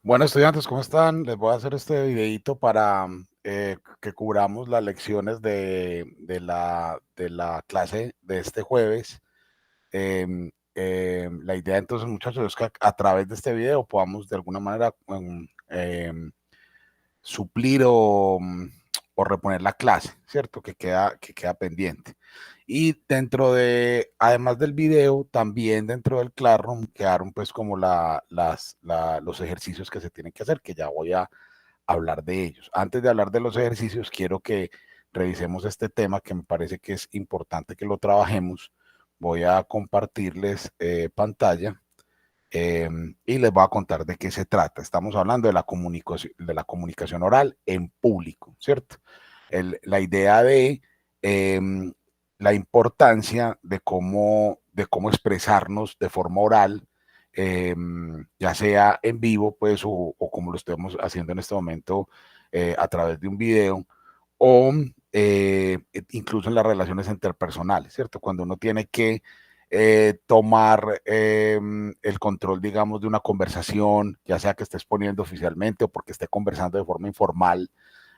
Bueno, estudiantes, ¿cómo están? Les voy a hacer este videito para que cubramos las lecciones de la clase de este jueves. La idea entonces, muchachos, es que a través de este video podamos de alguna manera suplir o reponer la clase, ¿cierto? Que queda pendiente. Y además del video, también dentro del Classroom quedaron pues como los ejercicios que se tienen que hacer, que ya voy a hablar de ellos. Antes de hablar de los ejercicios, quiero que revisemos este tema que me parece que es importante que lo trabajemos. Voy a compartirles pantalla y les voy a contar de qué se trata. Estamos hablando de la comunicación oral en público, ¿cierto? La idea de eh, la importancia de cómo expresarnos de forma oral, ya sea en vivo, pues, o como lo estemos haciendo en este momento a través de un video, o incluso en las relaciones interpersonales, ¿cierto? Cuando uno tiene que tomar el control, digamos, de una conversación, ya sea que estés poniendo oficialmente o porque esté conversando de forma informal,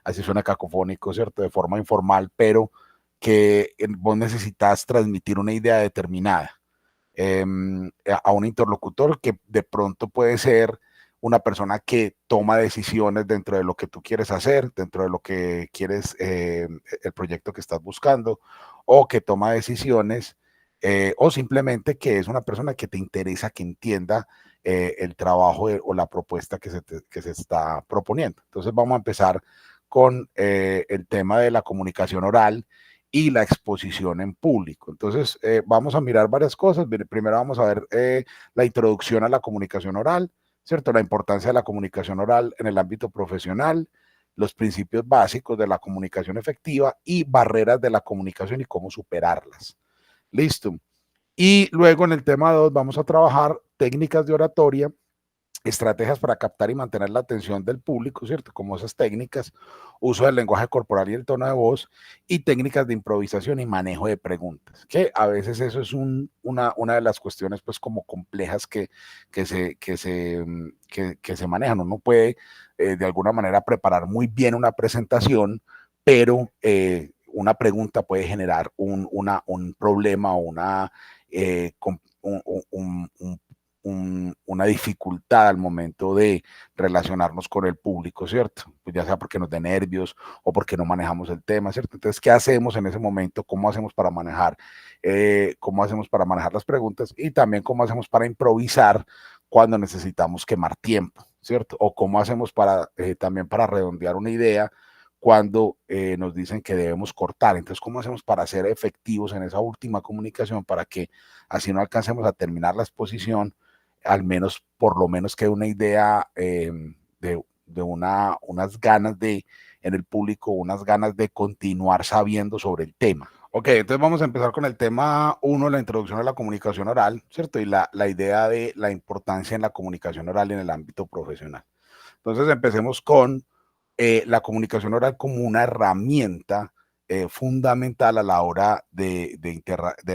así suena cacofónico, ¿cierto? De forma informal, pero que vos necesitas transmitir una idea determinada a un interlocutor que de pronto puede ser una persona que toma decisiones dentro de lo que tú quieres hacer, dentro de lo que quieres, el proyecto que estás buscando, o que toma decisiones, o simplemente que es una persona que te interesa que entienda el trabajo o la propuesta que se está proponiendo. Entonces vamos a empezar con el tema de la comunicación oral y la exposición en público. Entonces, vamos a mirar varias cosas. Primero vamos a ver la introducción a la comunicación oral, ¿cierto? La importancia de la comunicación oral en el ámbito profesional, los principios básicos de la comunicación efectiva y barreras de la comunicación y cómo superarlas. Listo. Y luego en el tema 2 vamos a trabajar técnicas de oratoria, estrategias para captar y mantener la atención del público, ¿cierto? Como esas técnicas, uso del lenguaje corporal y el tono de voz, y técnicas de improvisación y manejo de preguntas, que a veces eso es una de las cuestiones pues como complejas que se manejan. Uno puede de alguna manera preparar muy bien una presentación, pero una pregunta puede generar un problema o una dificultad al momento de relacionarnos con el público, ¿cierto? Pues ya sea porque nos dé nervios o porque no manejamos el tema, ¿cierto? Entonces, ¿qué hacemos en ese momento? ¿Cómo hacemos para manejar las preguntas? Y también cómo hacemos para improvisar cuando necesitamos quemar tiempo, ¿cierto? O cómo hacemos también para redondear una idea cuando nos dicen que debemos cortar. Entonces, ¿cómo hacemos para ser efectivos en esa última comunicación para que así no alcancemos a terminar la exposición, al menos, por lo menos quede una idea de unas ganas en el público, unas ganas de continuar sabiendo sobre el tema? Ok, entonces vamos a empezar con el tema 1, la introducción a la comunicación oral, ¿cierto? Y la idea de la importancia en la comunicación oral en el ámbito profesional. Entonces empecemos con la comunicación oral como una herramienta fundamental a la hora de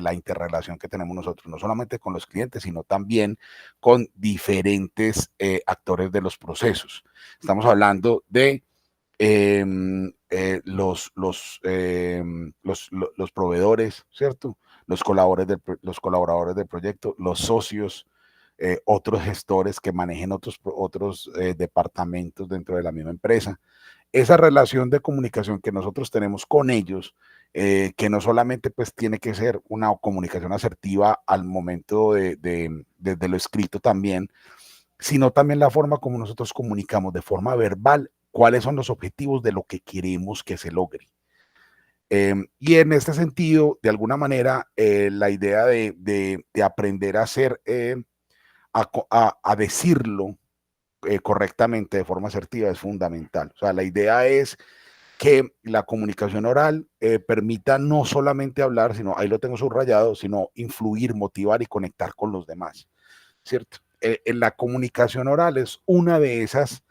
la interrelación que tenemos nosotros, no solamente con los clientes, sino también con diferentes actores de los procesos. Estamos hablando de los proveedores, ¿cierto? Los colaboradores del proyecto, los socios, otros gestores que manejen otros departamentos dentro de la misma empresa. Esa relación de comunicación que nosotros tenemos con ellos, que no solamente pues tiene que ser una comunicación asertiva al momento de lo escrito también, sino también la forma como nosotros comunicamos de forma verbal cuáles son los objetivos de lo que queremos que se logre. Y en este sentido, de alguna manera, la idea de aprender a hacer, a decirlo correctamente, de forma asertiva, es fundamental. O sea, la idea es que la comunicación oral permita no solamente hablar, sino, ahí lo tengo subrayado, sino influir, motivar y conectar con los demás, ¿cierto? En la comunicación oral es una de esas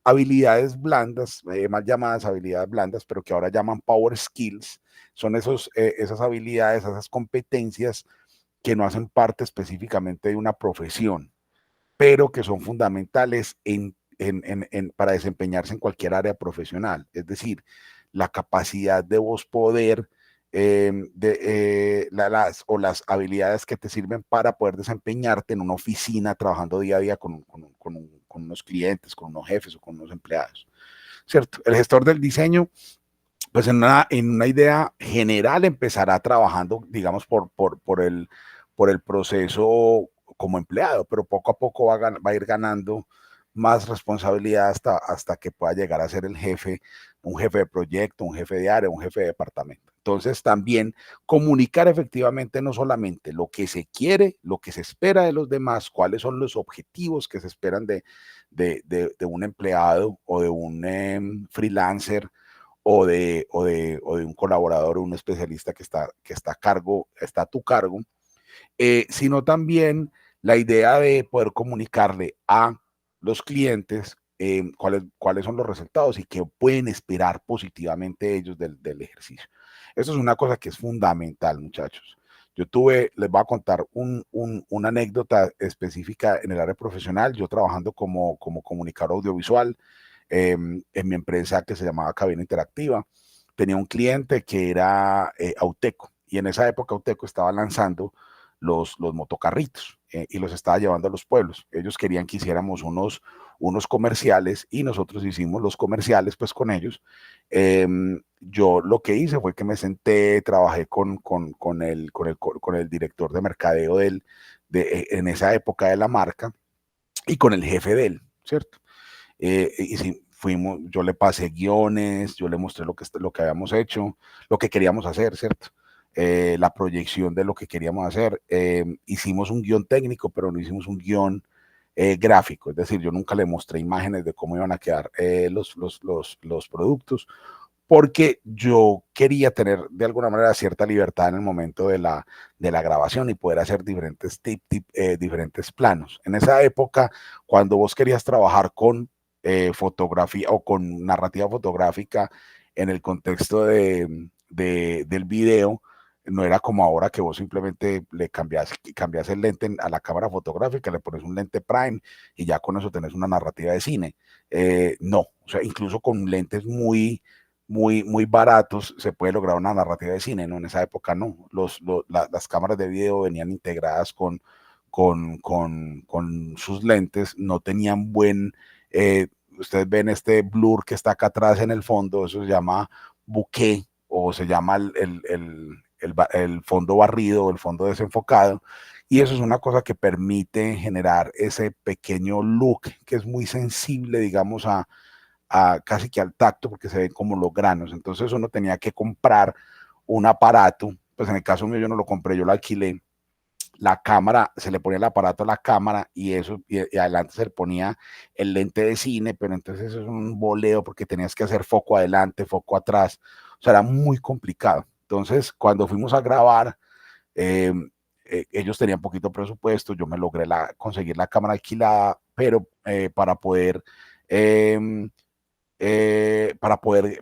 habilidades blandas, mal llamadas habilidades blandas, pero que ahora llaman power skills. Son esas habilidades, esas competencias que no hacen parte específicamente de una profesión, pero que son fundamentales para desempeñarse en cualquier área profesional. Es decir, la capacidad de vos poder, las habilidades que te sirven para poder desempeñarte en una oficina trabajando día a día con unos clientes, con unos jefes o con unos empleados, ¿cierto? El gestor del diseño, pues en una idea general empezará trabajando, digamos, por el proceso como empleado, pero poco a poco va a ir ganando más responsabilidad hasta que pueda llegar a ser el jefe, un jefe de proyecto, un jefe de área, un jefe de departamento. Entonces también comunicar efectivamente no solamente lo que se quiere, lo que se espera de los demás, cuáles son los objetivos que se esperan de un empleado o de un freelancer o de un colaborador o un especialista que está a cargo, está a tu cargo, sino también la idea de poder comunicarle a los clientes cuáles son los resultados y qué pueden esperar positivamente ellos del ejercicio. Eso es una cosa que es fundamental, muchachos. Les voy a contar una anécdota específica en el área profesional. Yo trabajando como comunicador audiovisual, en mi empresa que se llamaba Cabina Interactiva, tenía un cliente que era Auteco, y en esa época Auteco estaba lanzando los motocarritos y los estaba llevando a los pueblos. Ellos querían que hiciéramos unos comerciales y nosotros hicimos los comerciales pues con ellos. Yo lo que hice fue que me senté, trabajé con el director de mercadeo en esa época de la marca y con el jefe de él, ¿cierto? Y sí, yo le pasé guiones, yo le mostré lo que habíamos hecho, lo que queríamos hacer, ¿cierto? La proyección de lo que queríamos hacer. Hicimos un guión técnico, pero no hicimos un guión gráfico, es decir, yo nunca le mostré imágenes de cómo iban a quedar los productos, porque yo quería tener de alguna manera cierta libertad en el momento de la grabación y poder hacer diferentes planos. En esa época, cuando vos querías trabajar con fotografía o con narrativa fotográfica en el contexto del video, no era como ahora que vos simplemente le cambias el lente a la cámara fotográfica, le pones un lente prime y ya con eso tenés una narrativa de cine. No, o sea, incluso con lentes muy baratos se puede lograr una narrativa de cine, ¿no? En esa época no. Las cámaras de video venían integradas con sus lentes, no tenían ustedes ven este blur que está acá atrás en el fondo, eso se llama bokeh o se llama el fondo barrido, el fondo desenfocado, y eso es una cosa que permite generar ese pequeño look que es muy sensible, digamos, casi que al tacto, porque se ven como los granos. Entonces uno tenía que comprar un aparato, pues en el caso mío yo no lo compré, yo lo alquilé. La cámara, se le ponía el aparato a la cámara y adelante se le ponía el lente de cine, pero entonces eso es un boleo porque tenías que hacer foco adelante, foco atrás, o sea, era muy complicado. Entonces, cuando fuimos a grabar, eh, ellos tenían poquito presupuesto, yo me logré conseguir la cámara alquilada, pero para poder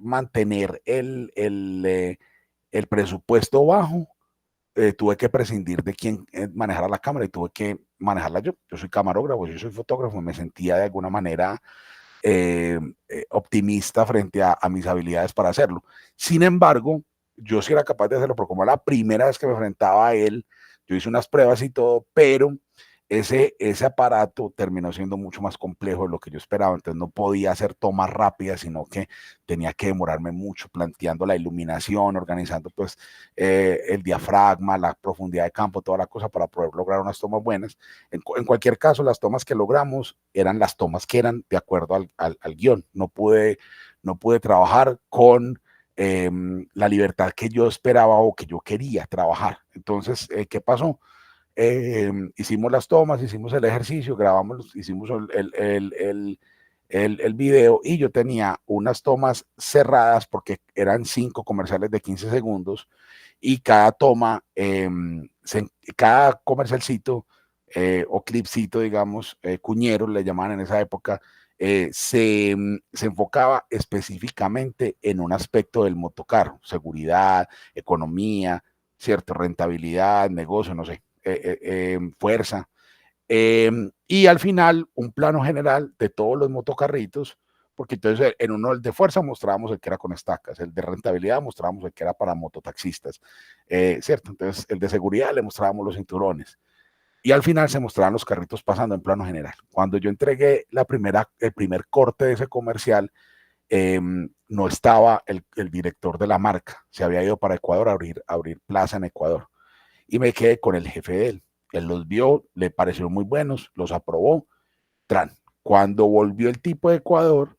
mantener el presupuesto bajo, tuve que prescindir de quien manejara la cámara y tuve que manejarla yo. Yo soy camarógrafo, yo soy fotógrafo, me sentía de alguna manera optimista frente a mis habilidades para hacerlo. Sin embargo, yo sí era capaz de hacerlo, porque como era la primera vez que me enfrentaba a él, yo hice unas pruebas y todo, pero ese aparato terminó siendo mucho más complejo de lo que yo esperaba, entonces no podía hacer tomas rápidas, sino que tenía que demorarme mucho planteando la iluminación, organizando pues el diafragma, la profundidad de campo, toda la cosa para poder lograr unas tomas buenas. En cualquier caso, las tomas que logramos eran las tomas que eran de acuerdo al guión. No pude trabajar con la libertad que yo esperaba o que yo quería trabajar. Entonces, ¿qué pasó? Hicimos las tomas, hicimos el ejercicio, grabamos, hicimos el video, y yo tenía unas tomas cerradas porque eran 5 comerciales de 15 segundos y cada toma, cada comercialcito o clipcito, digamos, cuñero le llamaban en esa época, se enfocaba específicamente en un aspecto del motocarro: seguridad, economía, cierto, rentabilidad, negocio, no sé, fuerza. Y al final, un plano general de todos los motocarritos, porque entonces en uno, el de fuerza, mostrábamos el que era con estacas, el de rentabilidad mostrábamos el que era para mototaxistas, ¿cierto? Entonces, el de seguridad le mostrábamos los cinturones. Y al final se mostraban los carritos pasando en plano general. Cuando yo entregué el primer corte de ese comercial, no estaba el director de la marca, se había ido para Ecuador a abrir plaza en Ecuador. Y me quedé con el jefe de él. Él los vio, le parecieron muy buenos, los aprobó. Tran. Cuando volvió el tipo de Ecuador,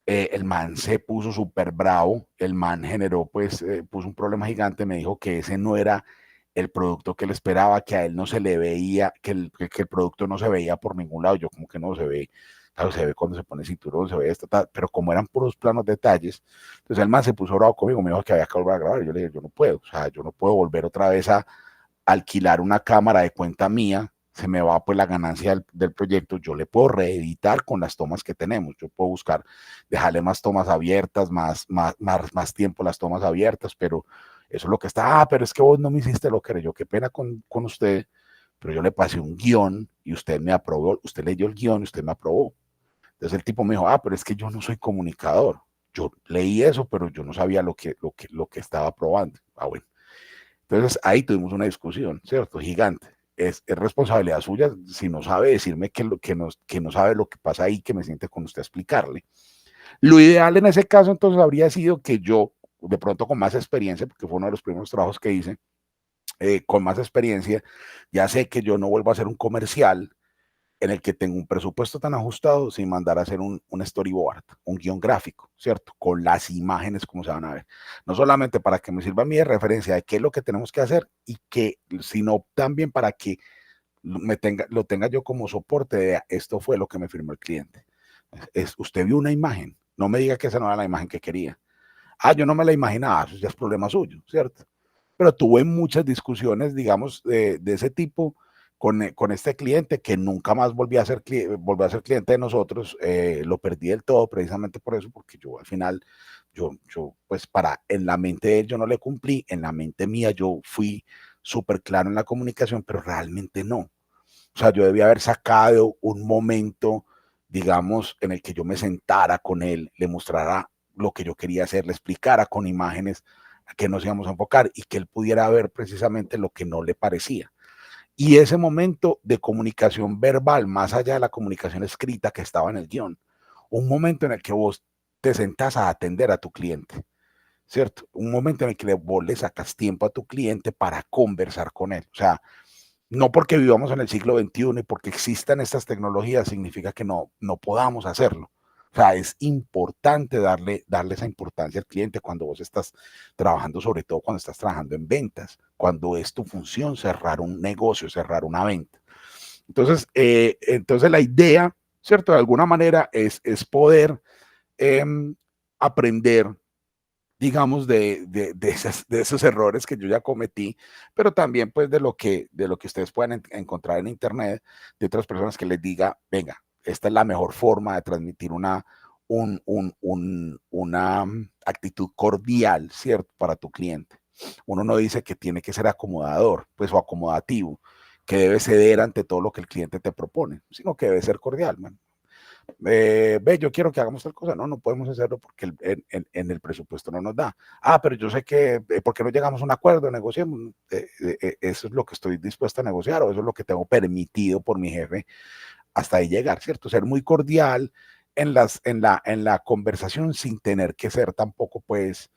el man se puso súper bravo, el man generó, pues, puso un problema gigante, me dijo que ese no era el producto que él esperaba, que a él no se le veía, que el producto no se veía por ningún lado. Yo como que no se ve, claro, se ve cuando se pone cinturón, se ve esto, tal, pero como eran puros planos detalles, entonces el man se puso bravo conmigo, me dijo que había que volver a grabar. Yo le dije, yo no puedo, o sea, yo no puedo volver otra vez a alquilar una cámara de cuenta mía, se me va pues la ganancia del proyecto. Yo le puedo reeditar con las tomas que tenemos, yo puedo buscar, dejarle más tomas abiertas, más tiempo las tomas abiertas, pero eso es lo que está. Pero es que vos no me hiciste lo que era. Yo, qué pena con usted, pero yo le pasé un guión y usted me aprobó, usted leyó el guión y usted me aprobó. Entonces el tipo me dijo, pero es que yo no soy comunicador. Yo leí eso, pero yo no sabía lo que estaba aprobando. Bueno. Entonces ahí tuvimos una discusión, ¿cierto? Gigante. Es responsabilidad suya si no sabe decirme que no sabe lo que pasa ahí, que me siente con usted a explicarle. Lo ideal en ese caso entonces habría sido que yo, de pronto con más experiencia, porque fue uno de los primeros trabajos que hice, con más experiencia, ya sé que yo no vuelvo a hacer un comercial en el que tengo un presupuesto tan ajustado sin mandar a hacer un storyboard, un guión gráfico, ¿cierto? Con las imágenes como se van a ver. No solamente para que me sirva a mí de referencia de qué es lo que tenemos que hacer, sino también para que lo tenga yo como soporte de esto fue lo que me firmó el cliente. Usted vio una imagen, no me diga que esa no era la imagen que quería. Yo no me la imaginaba, eso ya es problema suyo, ¿cierto? Pero tuve muchas discusiones, digamos, de ese tipo con este cliente, que nunca más volvió a ser cliente de nosotros. Lo perdí del todo precisamente por eso, porque yo al final, pues en la mente de él yo no le cumplí, en la mente mía yo fui súper claro en la comunicación, pero realmente no. O sea, yo debía haber sacado un momento, digamos, en el que yo me sentara con él, le mostrara lo que yo quería hacer, le explicara con imágenes a qué nos íbamos a enfocar y que él pudiera ver precisamente lo que no le parecía. Y ese momento de comunicación verbal, más allá de la comunicación escrita que estaba en el guión, un momento en el que vos te sentás a atender a tu cliente, ¿cierto? Un momento en el que vos le sacas tiempo a tu cliente para conversar con él. O sea, no porque vivamos en el siglo XXI y porque existan estas tecnologías significa que no podamos hacerlo. O sea, es importante darle esa importancia al cliente cuando vos estás trabajando, sobre todo cuando estás trabajando en ventas, cuando es tu función cerrar un negocio, cerrar una venta. Entonces la idea, ¿cierto? De alguna manera es poder eh, aprender, digamos, de esos errores que yo ya cometí, pero también pues de lo que ustedes puedan encontrar en internet, de otras personas que les diga, venga, esta es la mejor forma de transmitir una actitud cordial, ¿cierto? Para tu cliente. Uno no dice que tiene que ser acomodador, pues, o acomodativo, que debe ceder ante todo lo que el cliente te propone, sino que debe ser cordial, man. Ve, yo quiero que hagamos tal cosa. No podemos hacerlo porque en el presupuesto no nos da. Pero yo sé que, ¿por qué no llegamos a un acuerdo, negociemos? Eso es lo que estoy dispuesto a negociar, o eso es lo que tengo permitido por mi jefe, hasta ahí llegar, ¿cierto? Ser muy cordial en la conversación sin tener que ser tampoco, pues,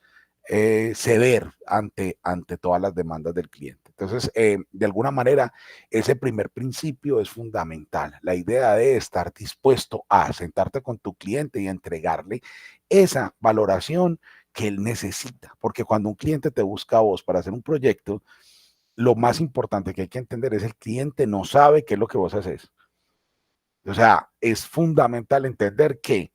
ceder ante todas las demandas del cliente. Entonces, de alguna manera, ese primer principio es fundamental. La idea de estar dispuesto a sentarte con tu cliente y entregarle esa valoración que él necesita. Porque cuando un cliente te busca a vos para hacer un proyecto, lo más importante que hay que entender es el cliente no sabe qué es lo que vos haces. O sea, es fundamental entender que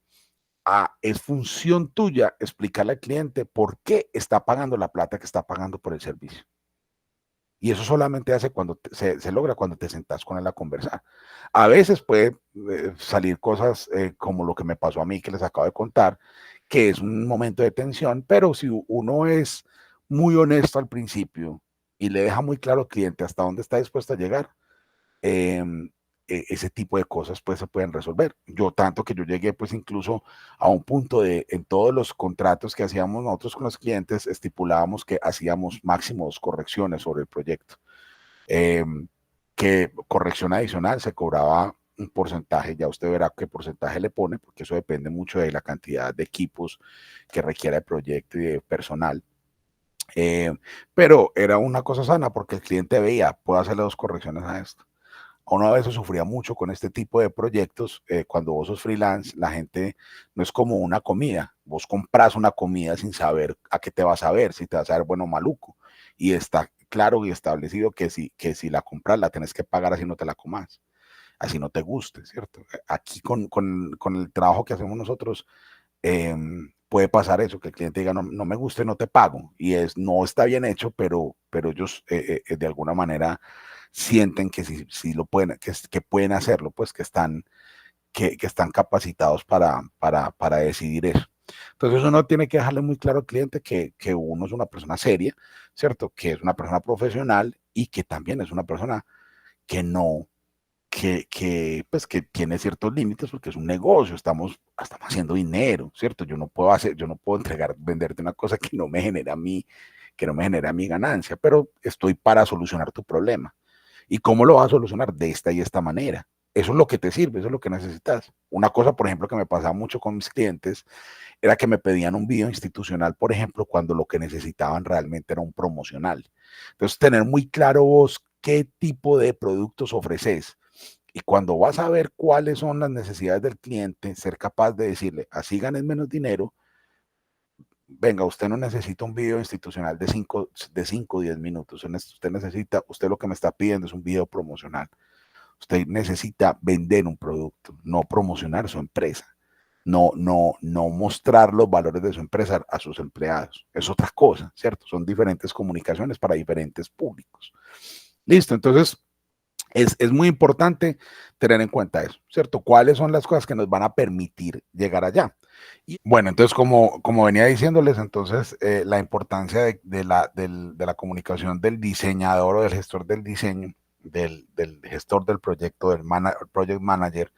es función tuya explicarle al cliente por qué está pagando la plata que está pagando por el servicio. Y eso solamente hace cuando se logra cuando te sentás con él a conversar. A veces puede salir cosas como lo que me pasó a mí, que les acabo de contar, que es un momento de tensión, pero si uno es muy honesto al principio y le deja muy claro al cliente hasta dónde está dispuesto a llegar, ese tipo de cosas pues se pueden resolver. Yo tanto que yo llegué pues incluso a un punto de en todos los contratos que hacíamos nosotros con los clientes estipulábamos que hacíamos máximo 2 correcciones sobre el proyecto. Eh, que corrección adicional se cobraba un porcentaje, ya usted verá qué porcentaje le pone, porque eso depende mucho de la cantidad de equipos que requiera el proyecto y de personal. Pero era una cosa sana porque el cliente veía, puedo hacerle 2 correcciones a esto. Uno a veces sufría mucho con este tipo de proyectos. Cuando vos sos freelance, la gente no es como una comida. Vos compras una comida sin saber a qué te vas a ver, si te vas a ver bueno o maluco. Y está claro y establecido que si la compras la tenés que pagar así no te la comas, así no te guste, ¿cierto? Aquí con el trabajo que hacemos nosotros, puede pasar eso, que el cliente diga, no, no me gusta, no te pago. Y no está bien hecho, pero ellos de alguna manera sienten que sí lo pueden, que pueden hacerlo, pues que están capacitados para decidir eso. Entonces uno tiene que dejarle muy claro al cliente que uno es una persona seria, ¿cierto? Que es una persona profesional y que también es una persona que no, pues que tiene ciertos límites porque es un negocio, estamos haciendo dinero, ¿cierto? Yo no puedo venderte una cosa que no me genera a mí, que no me genera mi ganancia, pero estoy para solucionar tu problema. ¿Y cómo lo vas a solucionar? De esta y esta manera. Eso es lo que te sirve, eso es lo que necesitas. Una cosa, por ejemplo, que me pasaba mucho con mis clientes era que me pedían un video institucional, por ejemplo, cuando lo que necesitaban realmente era un promocional. Entonces, tener muy claro vos qué tipo de productos ofreces. Y cuando vas a ver cuáles son las necesidades del cliente, ser capaz de decirle, así ganes menos dinero, venga, usted no necesita un video institucional de 5 o 10 minutos. Usted necesita, usted lo que me está pidiendo es un video promocional. Usted necesita vender un producto, no promocionar su empresa. No mostrar los valores de su empresa a sus empleados. Es otra cosa, ¿cierto? Son diferentes comunicaciones para diferentes públicos. Listo, entonces es muy importante tener en cuenta eso, ¿cierto? ¿Cuáles son las cosas que nos van a permitir llegar allá? Y bueno, entonces como venía diciéndoles, entonces la importancia de la comunicación del diseñador o del gestor del diseño, del gestor del proyecto, project manager,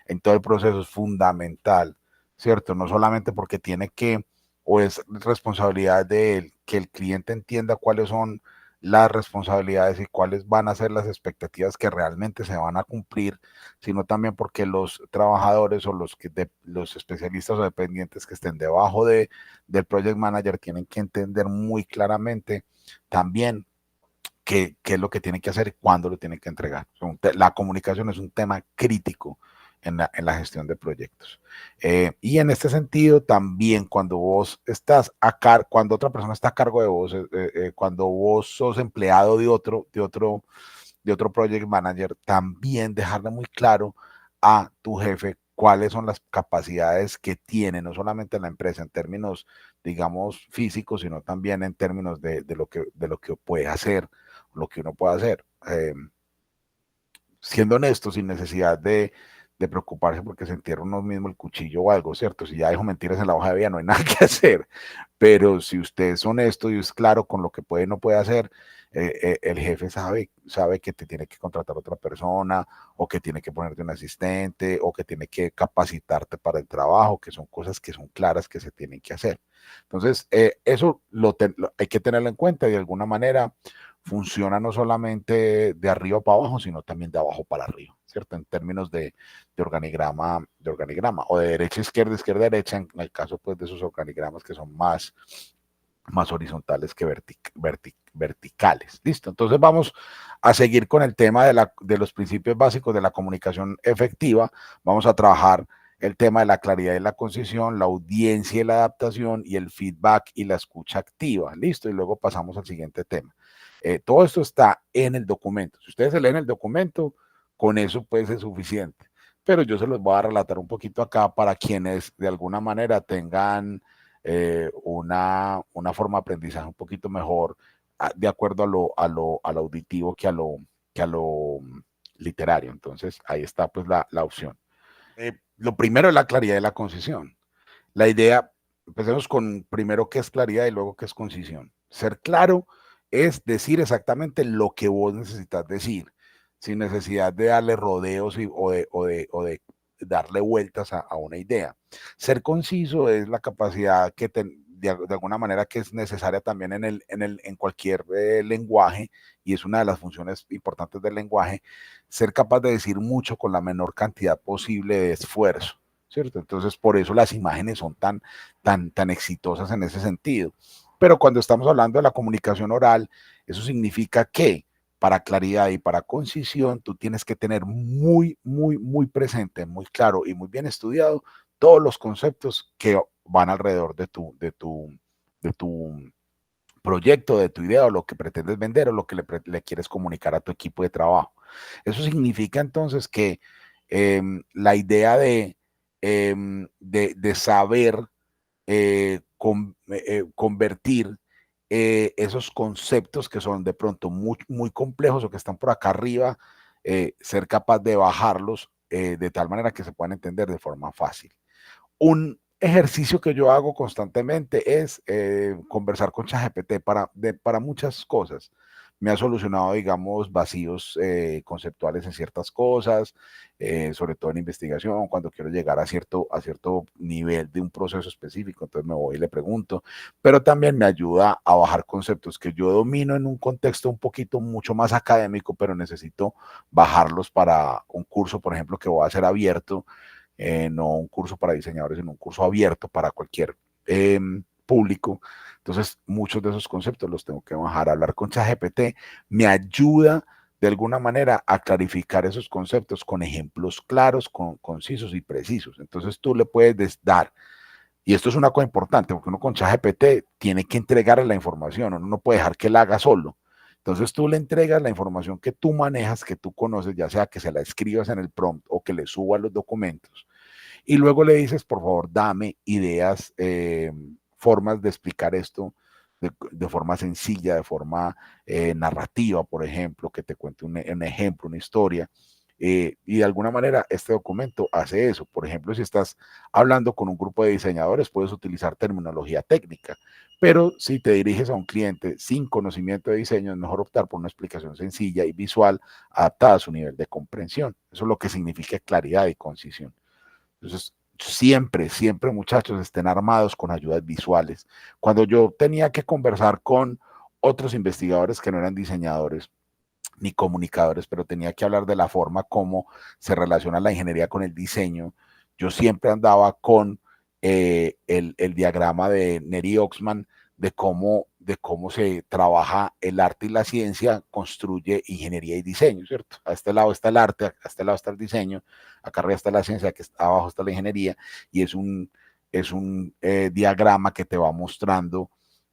en todo el proceso es fundamental, ¿cierto? No solamente porque tiene que, o es responsabilidad de él, que el cliente entienda cuáles son las responsabilidades y cuáles van a ser las expectativas que realmente se van a cumplir, sino también porque los trabajadores o los especialistas o dependientes que estén debajo del project manager tienen que entender muy claramente también qué es lo que tiene que hacer y cuándo lo tiene que entregar. La comunicación es un tema crítico en la gestión de proyectos. Y en este sentido, también cuando vos estás cuando otra persona está a cargo de vos, cuando vos sos empleado de otro project manager, también dejarle muy claro a tu jefe cuáles son las capacidades que tiene, no solamente la empresa en términos, digamos, físicos, sino también en términos de lo que puede hacer, lo que uno puede hacer. Siendo honesto, sin necesidad de preocuparse porque se entierra uno mismo el cuchillo o algo, ¿cierto? Si ya dijo mentiras en la hoja de vida, no hay nada que hacer. Pero si usted es honesto y es claro con lo que puede y no puede hacer, el jefe sabe que te tiene que contratar otra persona, o que tiene que ponerte un asistente, o que tiene que capacitarte para el trabajo, que son cosas que son claras que se tienen que hacer. Entonces, eso hay que tenerlo en cuenta y de alguna manera funciona no solamente de arriba para abajo, sino también de abajo para arriba, ¿cierto? En términos de organigrama, o de derecha a izquierda a derecha, en el caso pues de esos organigramas que son más horizontales que verticales. Listo, entonces vamos a seguir con el tema de los principios básicos de la comunicación efectiva. Vamos a trabajar el tema de la claridad y la concisión, la audiencia y la adaptación, y el feedback y la escucha activa. Listo, y luego pasamos al siguiente tema. Todo esto está en el documento. Si ustedes se leen el documento, con eso puede ser suficiente. Pero yo se los voy a relatar un poquito acá para quienes de alguna manera tengan una forma de aprendizaje un poquito mejor, de acuerdo a lo auditivo que a lo literario. Entonces, ahí está pues la opción. Lo primero es la claridad y la concisión. La idea, empecemos con primero qué es claridad y luego qué es concisión. Ser claro es decir exactamente lo que vos necesitas decir. sin necesidad de darle rodeos o de darle vueltas a una idea. Ser conciso es la capacidad que de alguna manera que es necesaria también en cualquier lenguaje, y es una de las funciones importantes del lenguaje, ser capaz de decir mucho con la menor cantidad posible de esfuerzo, ¿cierto? Entonces, por eso las imágenes son tan exitosas en ese sentido. Pero cuando estamos hablando de la comunicación oral, eso significa que para claridad y para concisión, tú tienes que tener muy presente, muy claro y muy bien estudiado todos los conceptos que van alrededor de tu proyecto, de tu idea, o lo que pretendes vender, o lo que le quieres comunicar a tu equipo de trabajo. Eso significa entonces que la idea de saber convertir esos conceptos que son de pronto muy complejos o que están por acá arriba, ser capaz de bajarlos de tal manera que se puedan entender de forma fácil. Un ejercicio que yo hago constantemente es conversar con ChatGPT para muchas cosas. Me ha solucionado, digamos, vacíos conceptuales en ciertas cosas, sobre todo en investigación, cuando quiero llegar a cierto nivel de un proceso específico, entonces me voy y le pregunto, pero también me ayuda a bajar conceptos que yo domino en un contexto un poquito mucho más académico, pero necesito bajarlos para un curso, por ejemplo, que voy a hacer abierto, no un curso para diseñadores, sino un curso abierto para cualquier público. Entonces, muchos de esos conceptos los tengo que bajar. Hablar con ChatGPT me ayuda de alguna manera a clarificar esos conceptos con ejemplos claros, concisos y precisos. Entonces, tú le puedes dar, y esto es una cosa importante, porque uno con ChatGPT tiene que entregarle la información, uno no puede dejar que la haga solo. Entonces tú le entregas la información que tú manejas, que tú conoces, ya sea que se la escribas en el prompt o que le subas los documentos, y luego le dices, por favor, dame ideas, formas de explicar esto de forma sencilla, de forma narrativa, por ejemplo, que te cuente un ejemplo, una historia. Y de alguna manera este documento hace eso. Por ejemplo, si estás hablando con un grupo de diseñadores, puedes utilizar terminología técnica, pero si te diriges a un cliente sin conocimiento de diseño, es mejor optar por una explicación sencilla y visual adaptada a su nivel de comprensión. Eso es lo que significa claridad y concisión. Entonces, siempre muchachos estén armados con ayudas visuales. Cuando yo tenía que conversar con otros investigadores que no eran diseñadores ni comunicadores, pero tenía que hablar de la forma como se relaciona la ingeniería con el diseño, yo siempre andaba con el diagrama de Neri Oxman de cómo se trabaja el arte y la ciencia, construye ingeniería y diseño, ¿cierto? A este lado está el arte, a este lado está el diseño, acá arriba está la ciencia, aquí abajo está la ingeniería, y es un diagrama que te va mostrando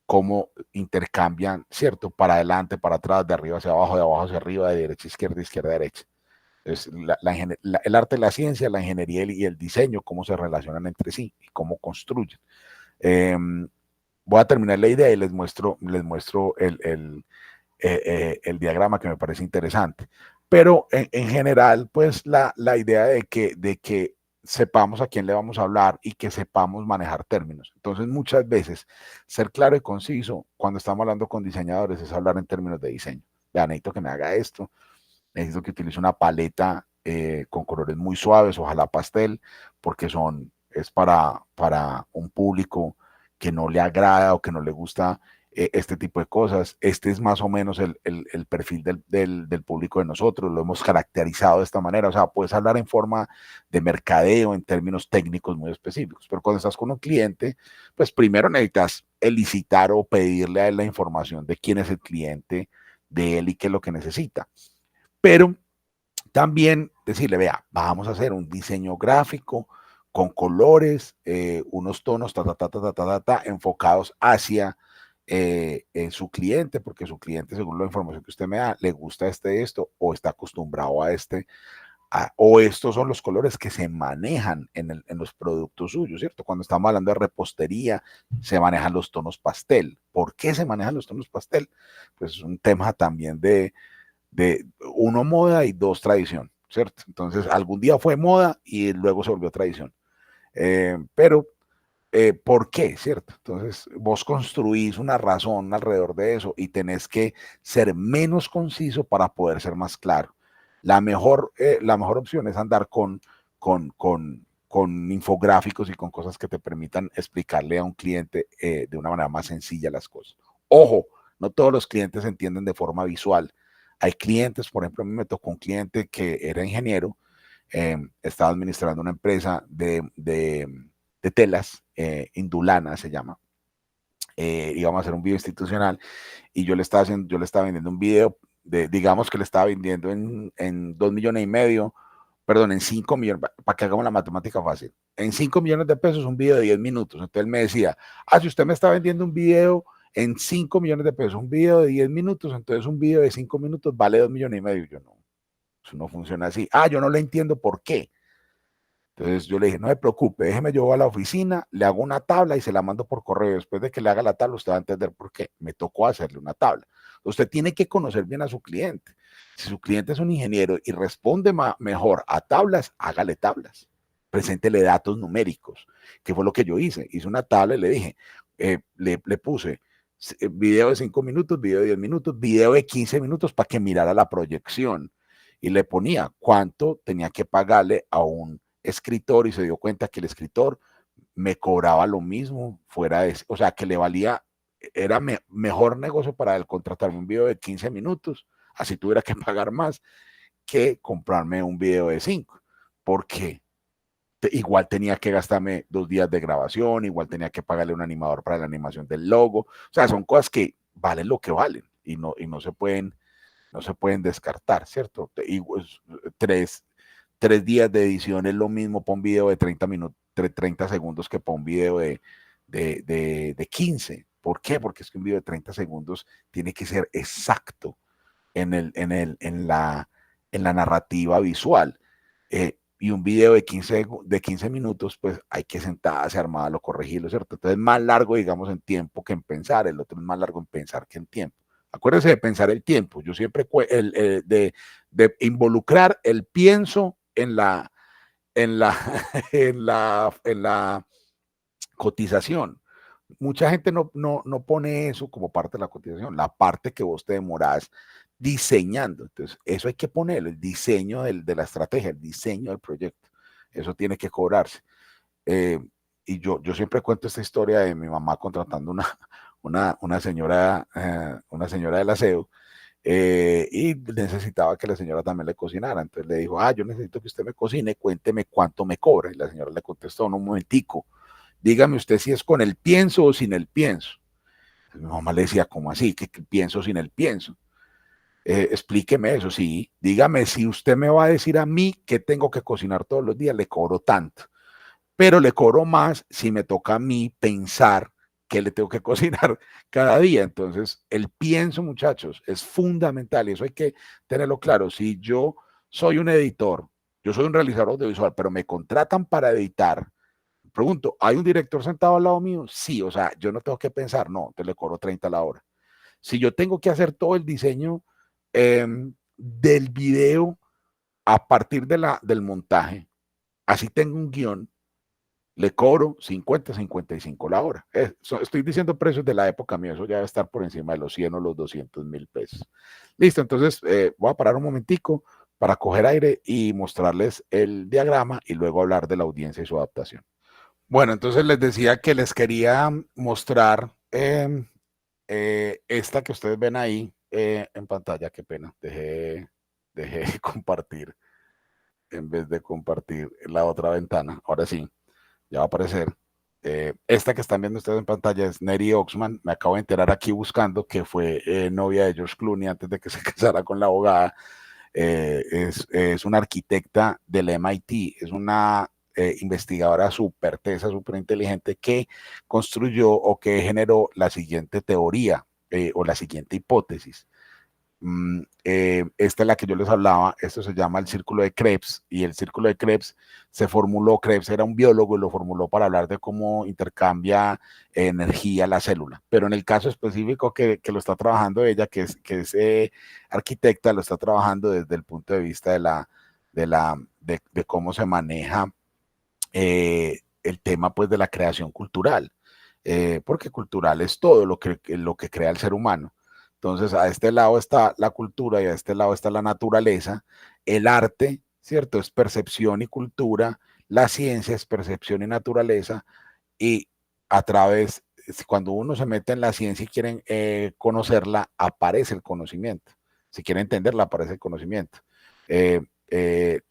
cómo intercambian, ¿cierto? Para adelante, para atrás, de arriba hacia abajo, de abajo hacia arriba, de derecha a izquierda, izquierda a derecha. Es el arte, la ciencia, la ingeniería y el diseño, cómo se relacionan entre sí y cómo construyen. Eh, Voy a terminar la idea y les muestro el diagrama, que me parece interesante. Pero en general, pues la idea de que sepamos a quién le vamos a hablar y que sepamos manejar términos. Entonces, muchas veces, ser claro y conciso cuando estamos hablando con diseñadores es hablar en términos de diseño. Ya, necesito que me haga esto, necesito que utilice una paleta con colores muy suaves, ojalá pastel, porque es para un público que no le agrada o que no le gusta este tipo de cosas. Este es más o menos el perfil del público de nosotros, lo hemos caracterizado de esta manera. O sea, puedes hablar en forma de mercadeo, en términos técnicos muy específicos, pero cuando estás con un cliente, pues primero necesitas elicitar o pedirle a él la información de quién es el cliente, de él y qué es lo que necesita. Pero también decirle, vea, vamos a hacer un diseño gráfico con colores, unos tonos enfocados hacia su cliente, porque su cliente, según la información que usted me da, le gusta esto, o está acostumbrado a o estos son los colores que se manejan en los productos suyos, ¿cierto? Cuando estamos hablando de repostería, se manejan los tonos pastel. ¿Por qué se manejan los tonos pastel? Pues es un tema también de uno, moda, y dos, tradición, ¿cierto? Entonces, algún día fue moda y luego se volvió tradición. Pero, ¿por qué, cierto? Entonces, vos construís una razón alrededor de eso y tenés que ser menos conciso para poder ser más claro. la mejor opción es andar con infográficos y con cosas que te permitan explicarle a un cliente de una manera más sencilla las cosas. Ojo, no todos los clientes entienden de forma visual. Hay clientes, por ejemplo, a mí me tocó un cliente que era ingeniero, estaba administrando una empresa de telas, Indulana se llama. Íbamos a hacer un video institucional y yo le estaba vendiendo un video digamos que le estaba vendiendo en 2,5 millones, perdón, en 5 millones, para que hagamos la matemática fácil, en 5 millones de pesos un video de 10 minutos. Entonces él me decía, si usted me está vendiendo un video en 5 millones de pesos, un video de 10 minutos, entonces un video de 5 minutos vale 2,5 millones. Yo no, eso no funciona así. Yo no lo entiendo por qué. Entonces yo le dije, no se preocupe, déjeme, yo voy a la oficina, le hago una tabla y se la mando por correo. Después de que le haga la tabla, usted va a entender por qué. Me tocó hacerle una tabla. Usted tiene que conocer bien a su cliente. Si su cliente es un ingeniero y responde mejor a tablas, hágale tablas. Preséntele datos numéricos, que fue lo que yo hice. Hice una tabla y le dije, le puse video de 5 minutos, video de 10 minutos, video de 15 minutos para que mirara la proyección. Y le ponía cuánto tenía que pagarle a un escritor y se dio cuenta que el escritor me cobraba lo mismo fuera de, o sea, que le valía, era mejor negocio para él contratarme un video de 15 minutos, así tuviera que pagar más, que comprarme un video de 5, porque igual tenía que gastarme 2 días de grabación, igual tenía que pagarle un animador para la animación del logo, o sea, son cosas que valen lo que valen y no se pueden descartar, ¿cierto? Y pues, 3 días de edición es lo mismo para un video de 30 minutos, 30 segundos que para un video de 15. ¿Por qué? Porque es que un video de 30 segundos tiene que ser exacto en la narrativa visual. Y un video de 15 minutos, pues hay que sentarse, armarlo, corregirlo, ¿cierto? Entonces es más largo, digamos, en tiempo que en pensar. El otro es más largo en pensar que en tiempo. Acuérdense de pensar el tiempo. Yo siempre, de involucrar el pienso en la, en la, en la cotización. Mucha gente no pone eso como parte de la cotización, la parte que vos te demorás diseñando. Entonces, eso hay que ponerlo, el diseño de la estrategia, el diseño del proyecto. Eso tiene que cobrarse. Y yo siempre cuento esta historia de mi mamá contratando una señora del aseo, y necesitaba que la señora también le cocinara. Entonces le dijo, yo necesito que usted me cocine, cuénteme cuánto me cobra. Y la señora le contestó, no, un momentico, dígame usted si es con el pienso o sin el pienso. Entonces, mi mamá le decía, ¿cómo así? ¿Qué pienso sin el pienso? Explíqueme eso, sí. Dígame, si usted me va a decir a mí que tengo que cocinar todos los días, le cobro tanto. Pero le cobro más si me toca a mí pensar que le tengo que cocinar cada día. Entonces, el pienso, muchachos, es fundamental y eso hay que tenerlo claro. Si yo soy un editor, yo soy un realizador audiovisual, pero me contratan para editar, pregunto, ¿hay un director sentado al lado mío? Sí, o sea, yo no tengo que pensar, no, te le cobro 30 a la hora. Si yo tengo que hacer todo el diseño del video a partir del montaje, así tengo un guión, le cobro 50, 55 la hora. Estoy diciendo precios de la época mía, eso ya debe estar por encima de los 100 o los 200,000 pesos. Listo, entonces voy a parar un momentico para coger aire y mostrarles el diagrama y luego hablar de la audiencia y su adaptación. Bueno, entonces les decía que les quería mostrar esta que ustedes ven ahí en pantalla. Qué pena, dejé de compartir en vez de compartir la otra ventana. Ahora sí, ya va a aparecer. Esta que están viendo ustedes en pantalla es Neri Oxman. Me acabo de enterar aquí buscando que fue novia de George Clooney antes de que se casara con la abogada. Es una arquitecta del MIT, es una investigadora súper tesa, súper inteligente, que construyó o que generó la siguiente teoría o la siguiente hipótesis. Esta es la que yo les hablaba. Esto se llama el círculo de Krebs, y el círculo de Krebs se formuló, Krebs era un biólogo y lo formuló para hablar de cómo intercambia energía la célula, pero en el caso específico que lo está trabajando ella, que es arquitecta, lo está trabajando desde el punto de vista de cómo se maneja el tema, pues, de la creación cultural, porque cultural es todo lo que crea el ser humano. Entonces, a este lado está la cultura y a este lado está la naturaleza. El arte, ¿cierto? Es percepción y cultura. La ciencia es percepción y naturaleza. Y a través, cuando uno se mete en la ciencia y quieren conocerla, aparece el conocimiento. Si quiere entenderla, aparece el conocimiento.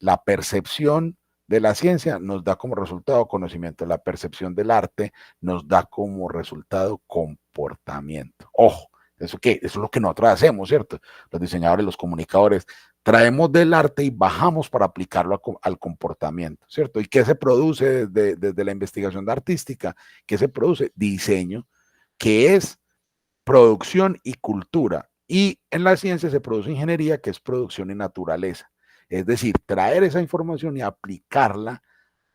La percepción de la ciencia nos da como resultado conocimiento. La percepción del arte nos da como resultado comportamiento. Ojo, ¿eso qué? Eso es lo que nosotros hacemos, ¿cierto? Los diseñadores, los comunicadores, traemos del arte y bajamos para aplicarlo al comportamiento, ¿cierto? ¿Y qué se produce desde la investigación artística? ¿Qué se produce? Diseño, que es producción y cultura. Y en la ciencia se produce ingeniería, que es producción y naturaleza. Es decir, traer esa información y aplicarla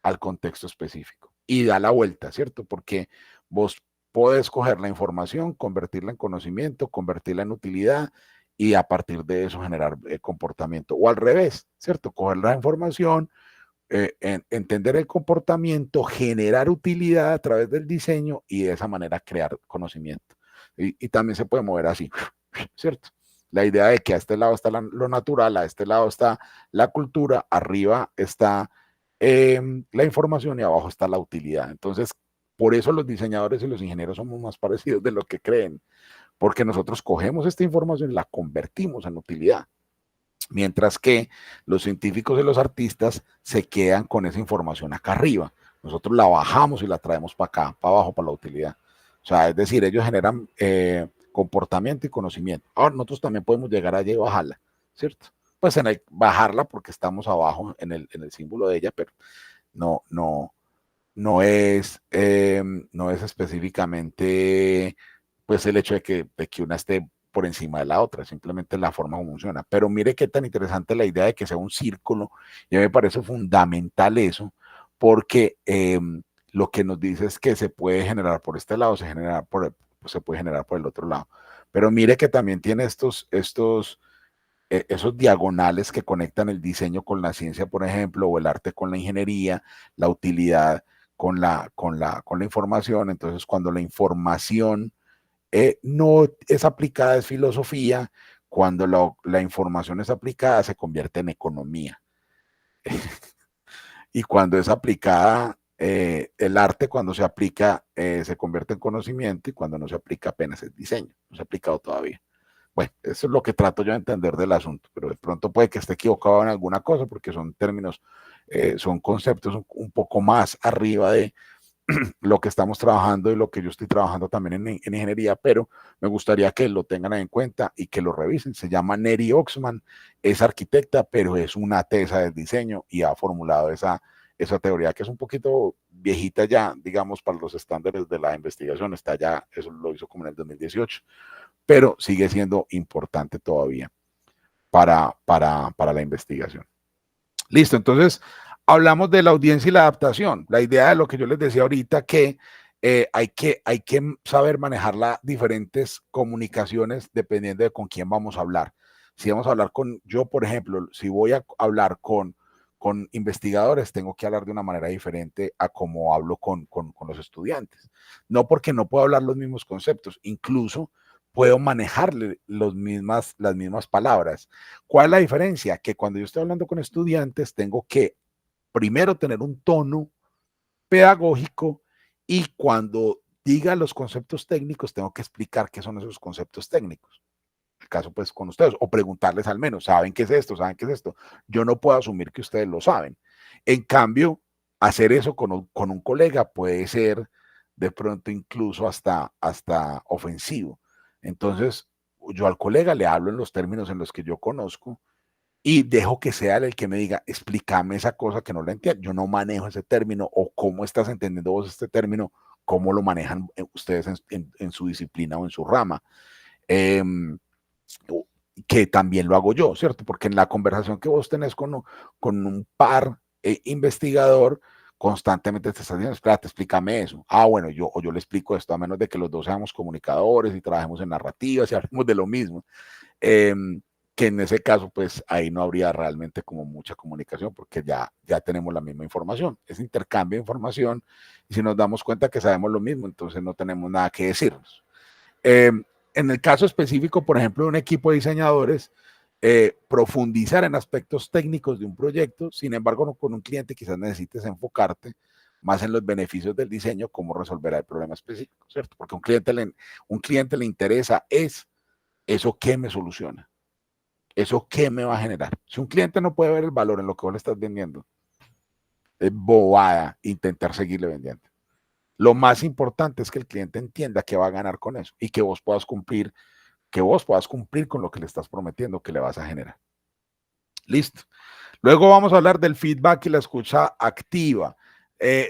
al contexto específico. Y da la vuelta, ¿cierto? Porque vos podés coger la información, convertirla en conocimiento, convertirla en utilidad y a partir de eso generar comportamiento. O al revés, ¿cierto? Coger la información, entender el comportamiento, generar utilidad a través del diseño y de esa manera crear conocimiento. Y también se puede mover así, ¿cierto? La idea de que a este lado está lo natural, a este lado está la cultura, arriba está la información y abajo está la utilidad. Entonces, por eso los diseñadores y los ingenieros somos más parecidos de lo que creen, porque nosotros cogemos esta información y la convertimos en utilidad. Mientras que los científicos y los artistas se quedan con esa información acá arriba. Nosotros la bajamos y la traemos para acá, para abajo, para la utilidad. O sea, es decir, ellos generan comportamiento y conocimiento. Ahora, nosotros también podemos llegar allá y bajarla, ¿cierto? Pues bajarla porque estamos abajo en el símbolo de ella, pero no, no, no es específicamente pues el hecho de que una esté por encima de la otra, simplemente la forma como funciona. Pero mire qué tan interesante la idea de que sea un círculo, ya me parece fundamental eso, porque lo que nos dice es que se puede generar por este lado, se puede generar por el otro lado. Pero mire que también tiene esos diagonales que conectan el diseño con la ciencia, por ejemplo, o el arte con la ingeniería, la utilidad con la información. Entonces, cuando la información no es aplicada, es filosofía. Cuando la información es aplicada, se convierte en economía. Y cuando es aplicada, el arte, cuando se aplica, se convierte en conocimiento y cuando no se aplica, apenas es diseño. No se ha aplicado todavía. Bueno, eso es lo que trato yo de entender del asunto, pero de pronto puede que esté equivocado en alguna cosa porque son términos, son conceptos un poco más arriba de lo que estamos trabajando y lo que yo estoy trabajando también en ingeniería, pero me gustaría que lo tengan en cuenta y que lo revisen. Se llama Neri Oxman, es arquitecta, pero es una tesa de diseño y ha formulado esa teoría que es un poquito viejita ya, digamos, para los estándares de la investigación. Está ya, eso lo hizo como en el 2018, pero sigue siendo importante todavía para la investigación. Listo, entonces hablamos de la audiencia y la adaptación. La idea de lo que yo les decía ahorita, que hay que saber manejar las diferentes comunicaciones dependiendo de con quién vamos a hablar. Si vamos a hablar yo, por ejemplo, si voy a hablar con investigadores, tengo que hablar de una manera diferente a como hablo con los estudiantes. No porque no puedo hablar los mismos conceptos, incluso puedo manejarle las mismas palabras. ¿Cuál es la diferencia? Que cuando yo estoy hablando con estudiantes, tengo que primero tener un tono pedagógico y cuando diga los conceptos técnicos, tengo que explicar qué son esos conceptos técnicos. El caso pues con ustedes, o preguntarles al menos, ¿saben qué es esto? ¿Saben qué es esto? Yo no puedo asumir que ustedes lo saben. En cambio, hacer eso con un colega puede ser de pronto incluso hasta ofensivo. Entonces, yo al colega le hablo en los términos en los que yo conozco y dejo que sea él el que me diga, explícame esa cosa que no la entiendo. Yo no manejo ese término o cómo estás entendiendo vos este término, cómo lo manejan ustedes en su disciplina o en su rama. Eh, que también lo hago yo, ¿cierto? Porque en la conversación que vos tenés con un par investigador, constantemente te estás diciendo, espérate, explícame eso. Ah, bueno, yo le explico esto, a menos de que los dos seamos comunicadores y trabajemos en narrativas y hablemos de lo mismo. Que en ese caso, pues ahí no habría realmente como mucha comunicación porque ya tenemos la misma información. Es intercambio de información y si nos damos cuenta que sabemos lo mismo, entonces no tenemos nada que decirnos. en el caso específico, por ejemplo, de un equipo de diseñadores, profundizar en aspectos técnicos de un proyecto, sin embargo, no, con un cliente quizás necesites enfocarte más en los beneficios del diseño, cómo resolverá el problema específico, ¿cierto? Porque un cliente le interesa es eso que me soluciona, eso que me va a generar. Si un cliente no puede ver el valor en lo que vos le estás vendiendo, es bobada intentar seguirle vendiendo. Lo más importante es que el cliente entienda que va a ganar con eso y que vos puedas cumplir con lo que le estás prometiendo que le vas a generar. Listo. Luego vamos a hablar del feedback y la escucha activa.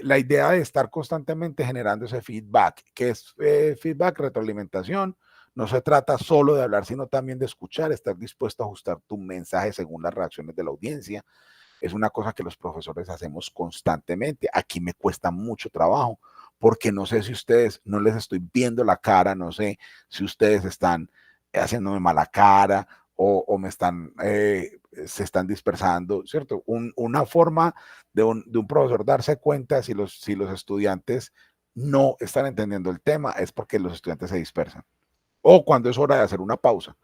La idea de estar constantemente generando ese feedback, que es feedback, retroalimentación. No se trata solo de hablar, sino también de escuchar, estar dispuesto a ajustar tu mensaje según las reacciones de la audiencia. Es una cosa que los profesores hacemos constantemente. Aquí me cuesta mucho trabajo porque no sé si ustedes, no les estoy viendo la cara, no sé si ustedes están haciéndome mala cara o me están, se están dispersando, ¿cierto? Una forma de un profesor darse cuenta si los estudiantes no están entendiendo el tema es porque los estudiantes se dispersan. O cuando es hora de hacer una pausa,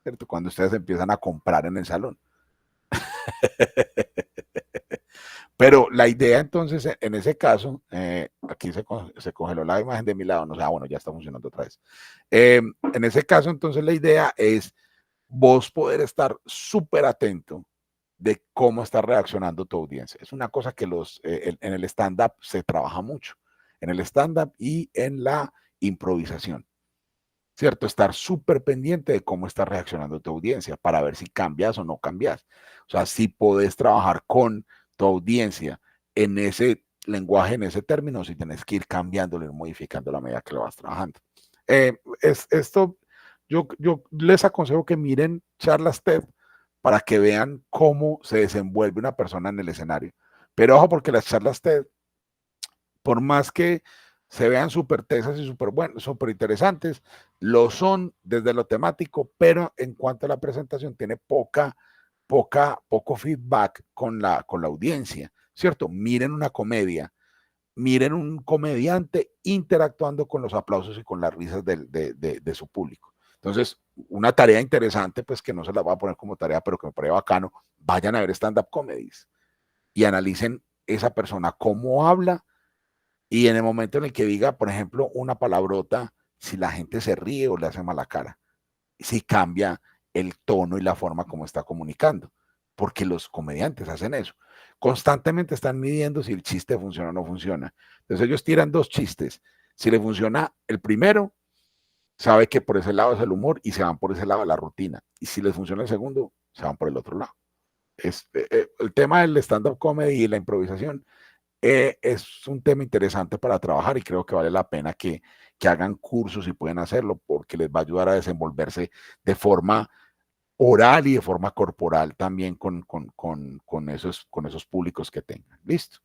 ¿cierto? Cuando ustedes empiezan a comprar en el salón. Pero la idea entonces, en ese caso, aquí se congeló la imagen de mi lado, no sé, bueno, ya está funcionando otra vez. En ese caso, entonces, la idea es vos poder estar súper atento de cómo está reaccionando tu audiencia. Es una cosa que en el stand-up se trabaja mucho, en el stand-up y en la improvisación, ¿cierto? Estar súper pendiente de cómo está reaccionando tu audiencia para ver si cambias o no cambias. O sea, si podés trabajar con tu audiencia en ese lenguaje, en ese término, si tenés que ir cambiándolo y modificando a la medida que lo vas trabajando. Esto, yo les aconsejo que miren charlas TED para que vean cómo se desenvuelve una persona en el escenario. Pero ojo, porque las charlas TED, por más que se vean súper tesas y súper buenas, súper interesantes, lo son desde lo temático, pero en cuanto a la presentación tiene poco feedback con la audiencia, ¿cierto? Miren una comedia, miren un comediante interactuando con los aplausos y con las risas de su público. Entonces, una tarea interesante, pues que no se la voy a poner como tarea, pero que me parece bacano, vayan a ver stand-up comedies y analicen esa persona, cómo habla, y en el momento en el que diga, por ejemplo, una palabrota, si la gente se ríe o le hace mala cara, si cambia el tono y la forma como está comunicando, porque los comediantes hacen eso. Constantemente están midiendo si el chiste funciona o no funciona. Entonces ellos tiran dos chistes. Si le funciona el primero, sabe que por ese lado es el humor y se van por ese lado de la rutina. Y si les funciona el segundo, se van por el otro lado. El tema del stand-up comedy y la improvisación es un tema interesante para trabajar y creo que vale la pena que hagan cursos y pueden hacerlo porque les va a ayudar a desenvolverse de forma oral y de forma corporal también con esos públicos que tengan. Listo.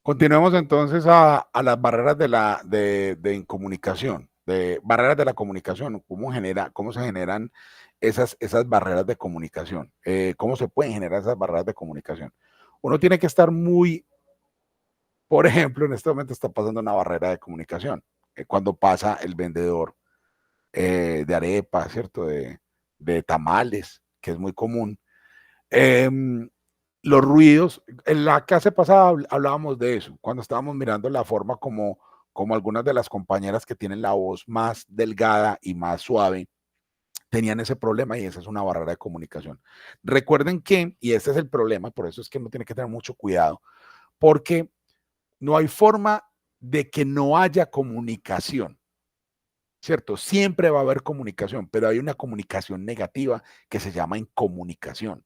Continuemos entonces a las barreras de comunicación, de barreras de la comunicación, cómo se generan esas barreras de comunicación, cómo se pueden generar esas barreras de comunicación. Uno tiene que estar muy, por ejemplo, en este momento está pasando una barrera de comunicación, cuando pasa el vendedor de arepas, ¿cierto? De tamales, que es muy común. Eh, los ruidos, en la clase pasada hablábamos de eso, cuando estábamos mirando la forma como algunas de las compañeras que tienen la voz más delgada y más suave tenían ese problema y esa es una barrera de comunicación. Recuerden que, y este es el problema, por eso es que uno tiene que tener mucho cuidado, porque no hay forma de que no haya comunicación, ¿cierto? Siempre va a haber comunicación, pero hay una comunicación negativa que se llama incomunicación.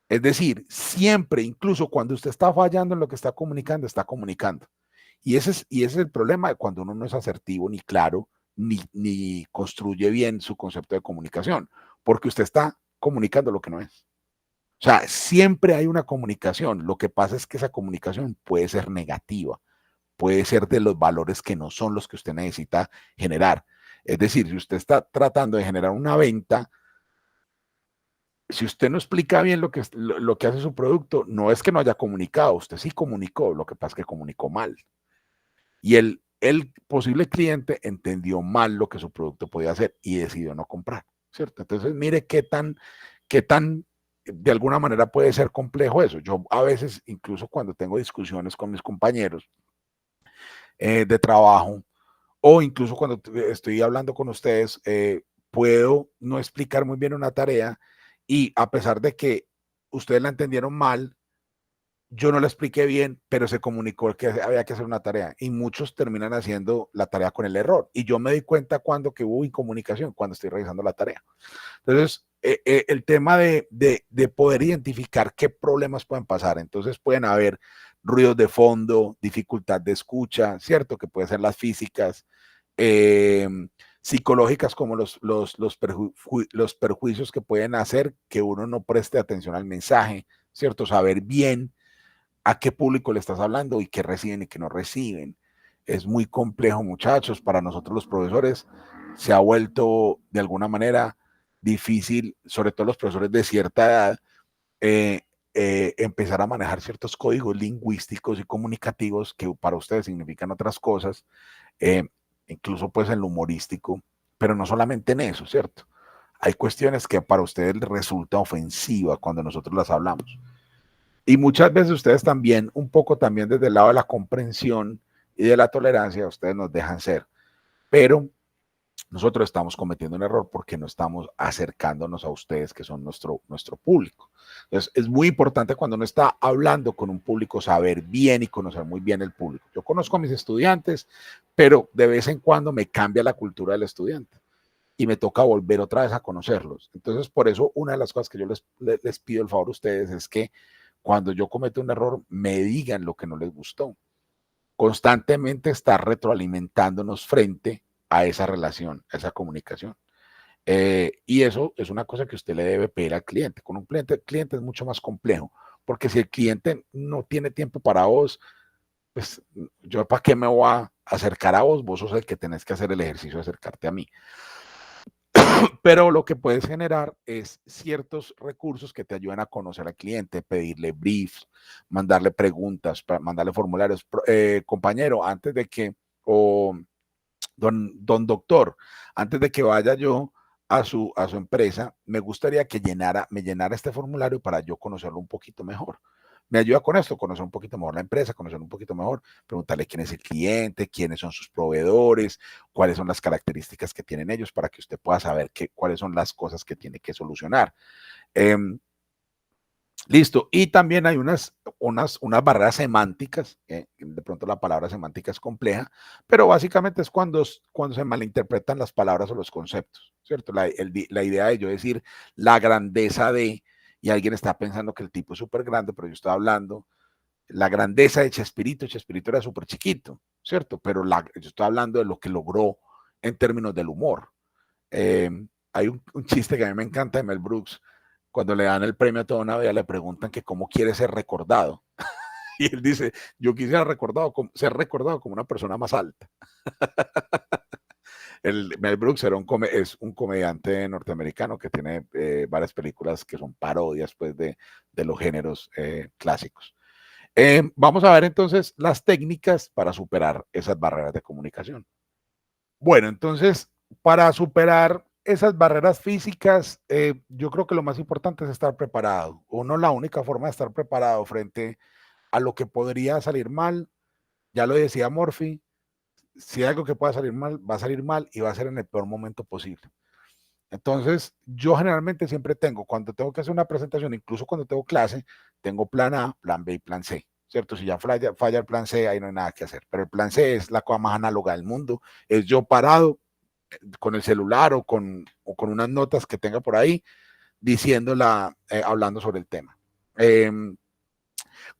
Es decir, siempre, incluso cuando usted está fallando en lo que está comunicando, está comunicando. Y ese es el problema de cuando uno no es asertivo, ni claro, ni construye bien su concepto de comunicación, porque usted está comunicando lo que no es. O sea, siempre hay una comunicación. Lo que pasa es que esa comunicación puede ser negativa, puede ser de los valores que no son los que usted necesita generar. Es decir, si usted está tratando de generar una venta, si usted no explica bien lo que hace su producto, no es que no haya comunicado, usted sí comunicó, lo que pasa es que comunicó mal. Y el posible cliente entendió mal lo que su producto podía hacer y decidió no comprar, ¿cierto? Entonces, mire qué tan de alguna manera puede ser complejo eso. Yo a veces, incluso cuando tengo discusiones con mis compañeros de trabajo, o incluso cuando estoy hablando con ustedes, puedo no explicar muy bien una tarea y a pesar de que ustedes la entendieron mal, yo no la expliqué bien, pero se comunicó que había que hacer una tarea y muchos terminan haciendo la tarea con el error. Y yo me di cuenta cuando que hubo incomunicación, cuando estoy realizando la tarea. Entonces, el tema de poder identificar qué problemas pueden pasar. Entonces, pueden haber ruidos de fondo, dificultad de escucha, ¿cierto? Que pueden ser las físicas, eh, psicológicas como los perjuicios que pueden hacer que uno no preste atención al mensaje, ¿cierto? Saber bien a qué público le estás hablando y qué reciben y qué no reciben. Es muy complejo, muchachos. Para nosotros los profesores se ha vuelto de alguna manera difícil, sobre todo los profesores de cierta edad, eh, empezar a manejar ciertos códigos lingüísticos y comunicativos que para ustedes significan otras cosas, eh, incluso pues en lo humorístico, pero no solamente en eso, ¿cierto? Hay cuestiones que para ustedes les resulta ofensiva cuando nosotros las hablamos. Y muchas veces ustedes también, un poco también desde el lado de la comprensión y de la tolerancia, ustedes nos dejan ser. Pero nosotros estamos cometiendo un error porque no estamos acercándonos a ustedes que son nuestro público. Entonces, es muy importante cuando uno está hablando con un público saber bien y conocer muy bien el público. Yo conozco a mis estudiantes, pero de vez en cuando me cambia la cultura del estudiante y me toca volver otra vez a conocerlos. Entonces, por eso, una de las cosas que yo les pido el favor a ustedes es que cuando yo cometo un error, me digan lo que no les gustó. Constantemente estar retroalimentándonos frente a esa relación, a esa comunicación. Y eso es una cosa que usted le debe pedir al cliente. Con un cliente es mucho más complejo, porque si el cliente no tiene tiempo para vos, pues yo para qué me voy a acercar a vos, vos sos el que tenés que hacer el ejercicio de acercarte a mí. Pero lo que puedes generar es ciertos recursos que te ayudan a conocer al cliente, pedirle briefs, mandarle preguntas, mandarle formularios. Compañero, antes de que, o don doctor, antes de que vaya yo a su empresa, me gustaría que me llenara este formulario para yo conocerlo un poquito mejor. Me ayuda con esto, conocer un poquito mejor la empresa, conocer un poquito mejor, preguntarle quién es el cliente, quiénes son sus proveedores, cuáles son las características que tienen ellos para que usted pueda saber cuáles son las cosas que tiene que solucionar. Eh, Listo. Y también hay unas barreras semánticas. De pronto la palabra semántica es compleja, pero básicamente es cuando se malinterpretan las palabras o los conceptos, ¿cierto? La idea de yo decir la grandeza de, y alguien está pensando que el tipo es súper grande, pero yo estoy hablando la grandeza de Chespirito. Chespirito era súper chiquito, ¿cierto? Pero yo estoy hablando de lo que logró en términos del humor. Eh, Hay un chiste que a mí me encanta de Mel Brooks. Cuando le dan el premio a toda una vida, le preguntan que cómo quiere ser recordado. Y él dice, yo quisiera ser recordado como una persona más alta. Mel Brooks es un comediante norteamericano que tiene varias películas que son parodias pues, de los géneros clásicos. Vamos a ver entonces las técnicas para superar esas barreras de comunicación. Bueno, entonces, para superar esas barreras físicas, yo creo que lo más importante es estar preparado. Uno, la única forma de estar preparado frente a lo que podría salir mal, ya lo decía Murphy, si hay algo que pueda salir mal, va a salir mal y va a ser en el peor momento posible. Entonces, yo generalmente siempre cuando tengo que hacer una presentación, incluso cuando tengo clase, tengo plan A, plan B y plan C, ¿cierto? Si ya falla el plan C, ahí no hay nada que hacer. Pero el plan C es la cosa más análoga del mundo. Es yo parado con el celular o con unas notas que tenga por ahí, hablando sobre el tema. Eh,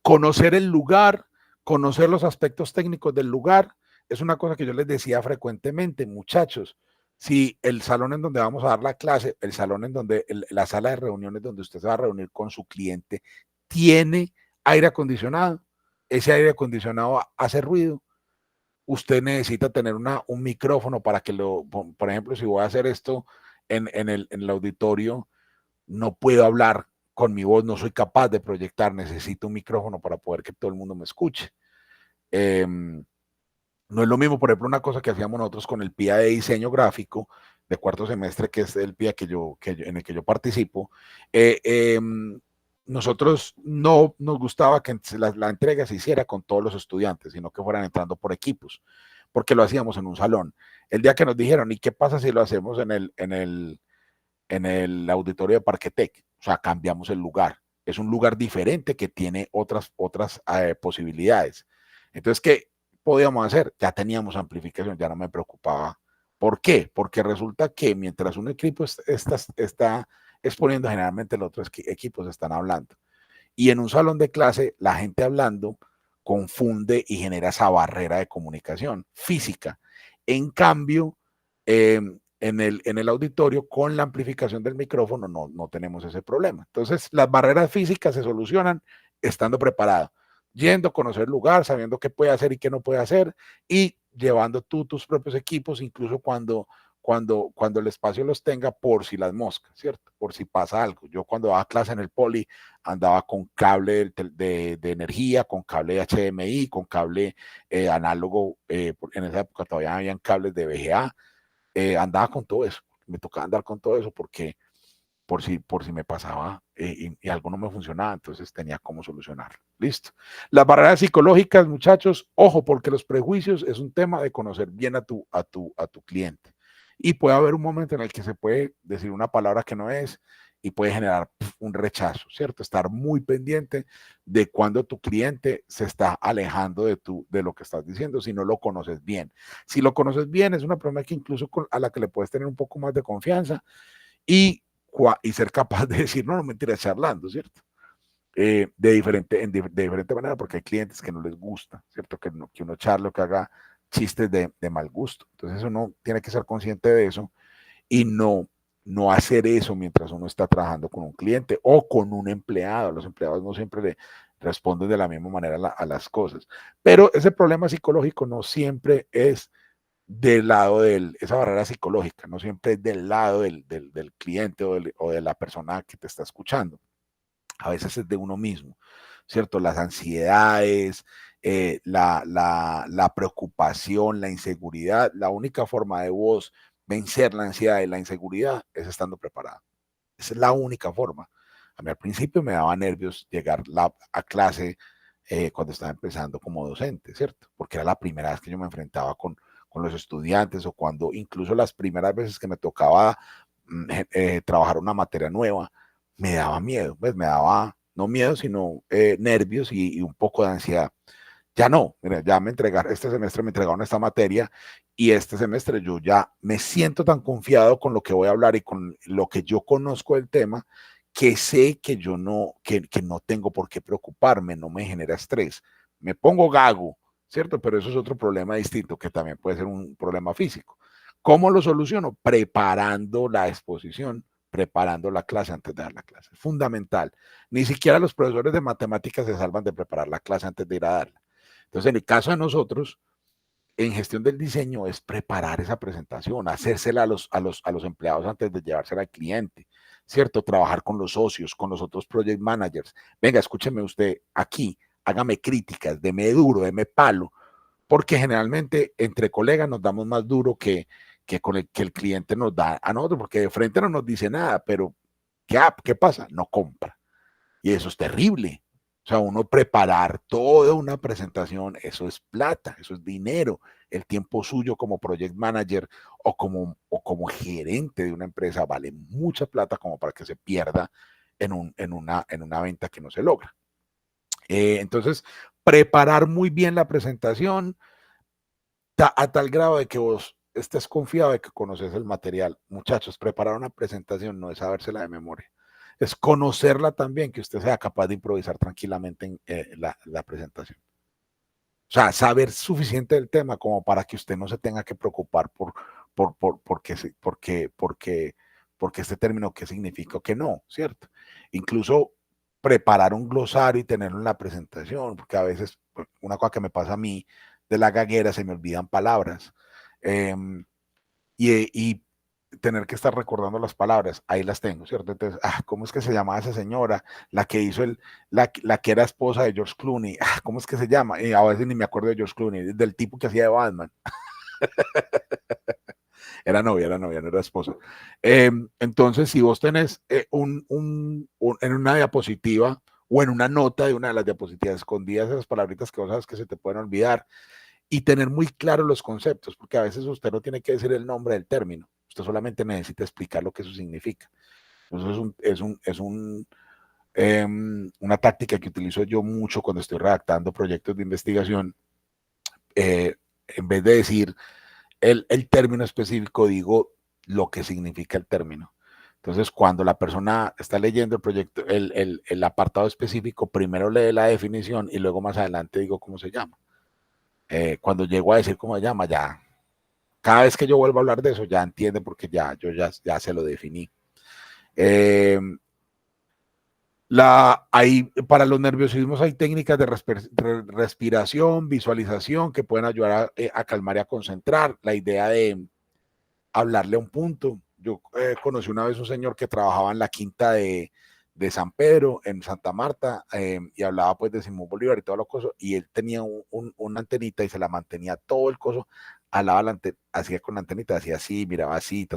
Conocer el lugar, conocer los aspectos técnicos del lugar, es una cosa que yo les decía frecuentemente, muchachos. Si el salón en donde vamos a dar la clase, el salón en donde, la sala de reuniones donde usted se va a reunir con su cliente, tiene aire acondicionado, ese aire acondicionado hace ruido, usted necesita tener un micrófono para que por ejemplo, si voy a hacer esto en el auditorio, no puedo hablar con mi voz, no soy capaz de proyectar, necesito un micrófono para poder que todo el mundo me escuche. No es lo mismo, por ejemplo, una cosa que hacíamos nosotros con el PIA de diseño gráfico de cuarto semestre, que es el PIA en el que yo participo. eh, eh, Nosotros no nos gustaba que la entrega se hiciera con todos los estudiantes, sino que fueran entrando por equipos, porque lo hacíamos en un salón. El día que nos dijeron, ¿y qué pasa si lo hacemos en el auditorio de Parquetec? O sea, cambiamos el lugar. Es un lugar diferente que tiene otras posibilidades. Entonces, ¿qué podíamos hacer? Ya teníamos amplificación, ya no me preocupaba. ¿Por qué? Porque resulta que mientras un equipo está exponiendo, generalmente los otros equipos están hablando. Y en un salón de clase, la gente hablando confunde y genera esa barrera de comunicación física. En cambio, en el auditorio, con la amplificación del micrófono, no tenemos ese problema. Entonces, las barreras físicas se solucionan estando preparado, yendo a conocer el lugar, sabiendo qué puede hacer y qué no puede hacer, y llevando tú tus propios equipos, incluso cuando el espacio los tenga, por si las moscas, ¿cierto? Por si pasa algo. Yo cuando daba clase en el poli, andaba con cable de energía, con cable HDMI, con cable análogo, en esa época todavía habían cables de VGA, andaba con todo eso, me tocaba andar con todo eso porque por si me pasaba y algo no me funcionaba, entonces tenía cómo solucionar. Listo. Las barreras psicológicas, muchachos, ojo, porque los prejuicios es un tema de conocer bien a tu cliente. Y puede haber un momento en el que se puede decir una palabra que no es y puede generar un rechazo, ¿cierto? Estar muy pendiente de cuando tu cliente se está alejando de lo que estás diciendo si no lo conoces bien. Si lo conoces bien, es una persona que incluso a la que le puedes tener un poco más de confianza y ser capaz de decir, no, no mentira, charlando, ¿cierto? De diferente manera, porque hay clientes que no les gusta, ¿cierto? Que uno charle o que haga chistes de mal gusto. Entonces uno tiene que ser consciente de eso y no hacer eso mientras uno está trabajando con un cliente o con un empleado. Los empleados no siempre le responden de la misma manera a las cosas. Pero ese problema psicológico no siempre es del lado esa barrera psicológica, no siempre es del lado del cliente o de la persona que te está escuchando. A veces es de uno mismo, ¿cierto? Las ansiedades, la preocupación, la inseguridad. La única forma de vos vencer la ansiedad y la inseguridad es estando preparado. Esa es la única forma. A mí al principio me daba nervios llegar a clase cuando estaba empezando como docente, ¿cierto? Porque era la primera vez que yo me enfrentaba con los estudiantes o cuando incluso las primeras veces que me tocaba trabajar una materia nueva, me daba miedo, pues me daba, no miedo, sino nervios y un poco de ansiedad. Ya no, mira, ya este semestre me entregaron esta materia y este semestre yo ya me siento tan confiado con lo que voy a hablar y con lo que yo conozco del tema, que sé que yo que no tengo por qué preocuparme, no me genera estrés. Me pongo gago, ¿cierto? Pero eso es otro problema distinto, que también puede ser un problema físico. ¿Cómo lo soluciono? Preparando la exposición, preparando la clase antes de dar la clase. Es fundamental. Ni siquiera los profesores de matemáticas se salvan de preparar la clase antes de ir a darla. Entonces, en el caso de nosotros, en gestión del diseño es preparar esa presentación, hacérsela a los empleados antes de llevársela al cliente, ¿cierto? Trabajar con los socios, con los otros project managers. Venga, escúcheme usted aquí, hágame críticas, deme duro, deme palo, porque generalmente entre colegas nos damos más duro que el cliente nos da a nosotros, porque de frente no nos dice nada, pero ¿qué pasa? No compra. Y eso es terrible. O sea, uno preparar toda una presentación, eso es plata, eso es dinero. El tiempo suyo como project manager o como gerente de una empresa vale mucha plata como para que se pierda en una venta que no se logra. Entonces, preparar muy bien la presentación a tal grado de que vos estés confiado de que conoces el material. Muchachos, preparar una presentación no es sabérsela de memoria, es conocerla también, que usted sea capaz de improvisar tranquilamente en la presentación. O sea, saber suficiente del tema como para que usted no se tenga que preocupar porque este término qué significa o qué no, ¿cierto? Incluso preparar un glosario y tenerlo en la presentación, porque a veces una cosa que me pasa a mí de la gaguera se me olvidan palabras. Y tener que estar recordando las palabras, ahí las tengo, ¿cierto? Entonces, ¿cómo es que se llamaba esa señora? La que hizo la que era esposa de George Clooney, ¿cómo es que se llama? A veces ni me acuerdo de George Clooney, del tipo que hacía de Batman. Era novia, no era esposa. Entonces, si vos tenés en una diapositiva o en una nota de una de las diapositivas escondidas esas palabritas que vos sabes que se te pueden olvidar, y tener muy claros los conceptos, porque a veces usted no tiene que decir el nombre del término, usted solamente necesita explicar lo que eso significa. Eso una táctica que utilizo yo mucho cuando estoy redactando proyectos de investigación. En vez de decir el término específico, digo lo que significa el término. Entonces, cuando la persona está leyendo el proyecto, el apartado específico, primero lee la definición y luego más adelante digo cómo se llama. Cuando llego a decir cómo se llama, ya, cada vez que yo vuelvo a hablar de eso, ya entiende porque ya se lo definí. Para los nerviosismos hay técnicas de respiración, visualización que pueden ayudar a calmar y a concentrar. La idea de hablarle a un punto. Yo conocí una vez un señor que trabajaba en la quinta de San Pedro, en Santa Marta, y hablaba pues de Simón Bolívar y todo lo coso, y él tenía una antenita y se la mantenía todo el coso, alaba hacía con la antenita, hacía así, miraba así,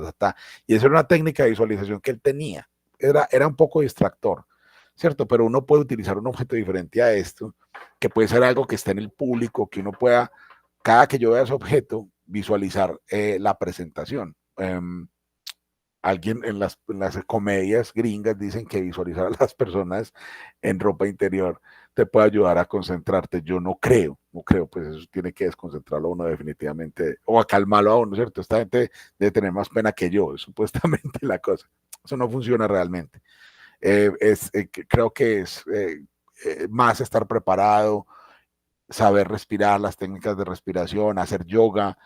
y esa era una técnica de visualización que él tenía. Era un poco distractor, ¿cierto? Pero uno puede utilizar un objeto diferente a esto, que puede ser algo que esté en el público, que uno pueda, cada que yo vea ese objeto, visualizar la presentación. Alguien en las comedias gringas dicen que visualizar a las personas en ropa interior te puede ayudar a concentrarte. Yo no creo, pues eso tiene que desconcentrarlo a uno definitivamente, o a calmarlo a uno, ¿cierto? Esta gente debe tener más pena que yo, es supuestamente la cosa. Eso no funciona realmente. Creo que es más estar preparado, saber respirar, las técnicas de respiración, hacer yoga.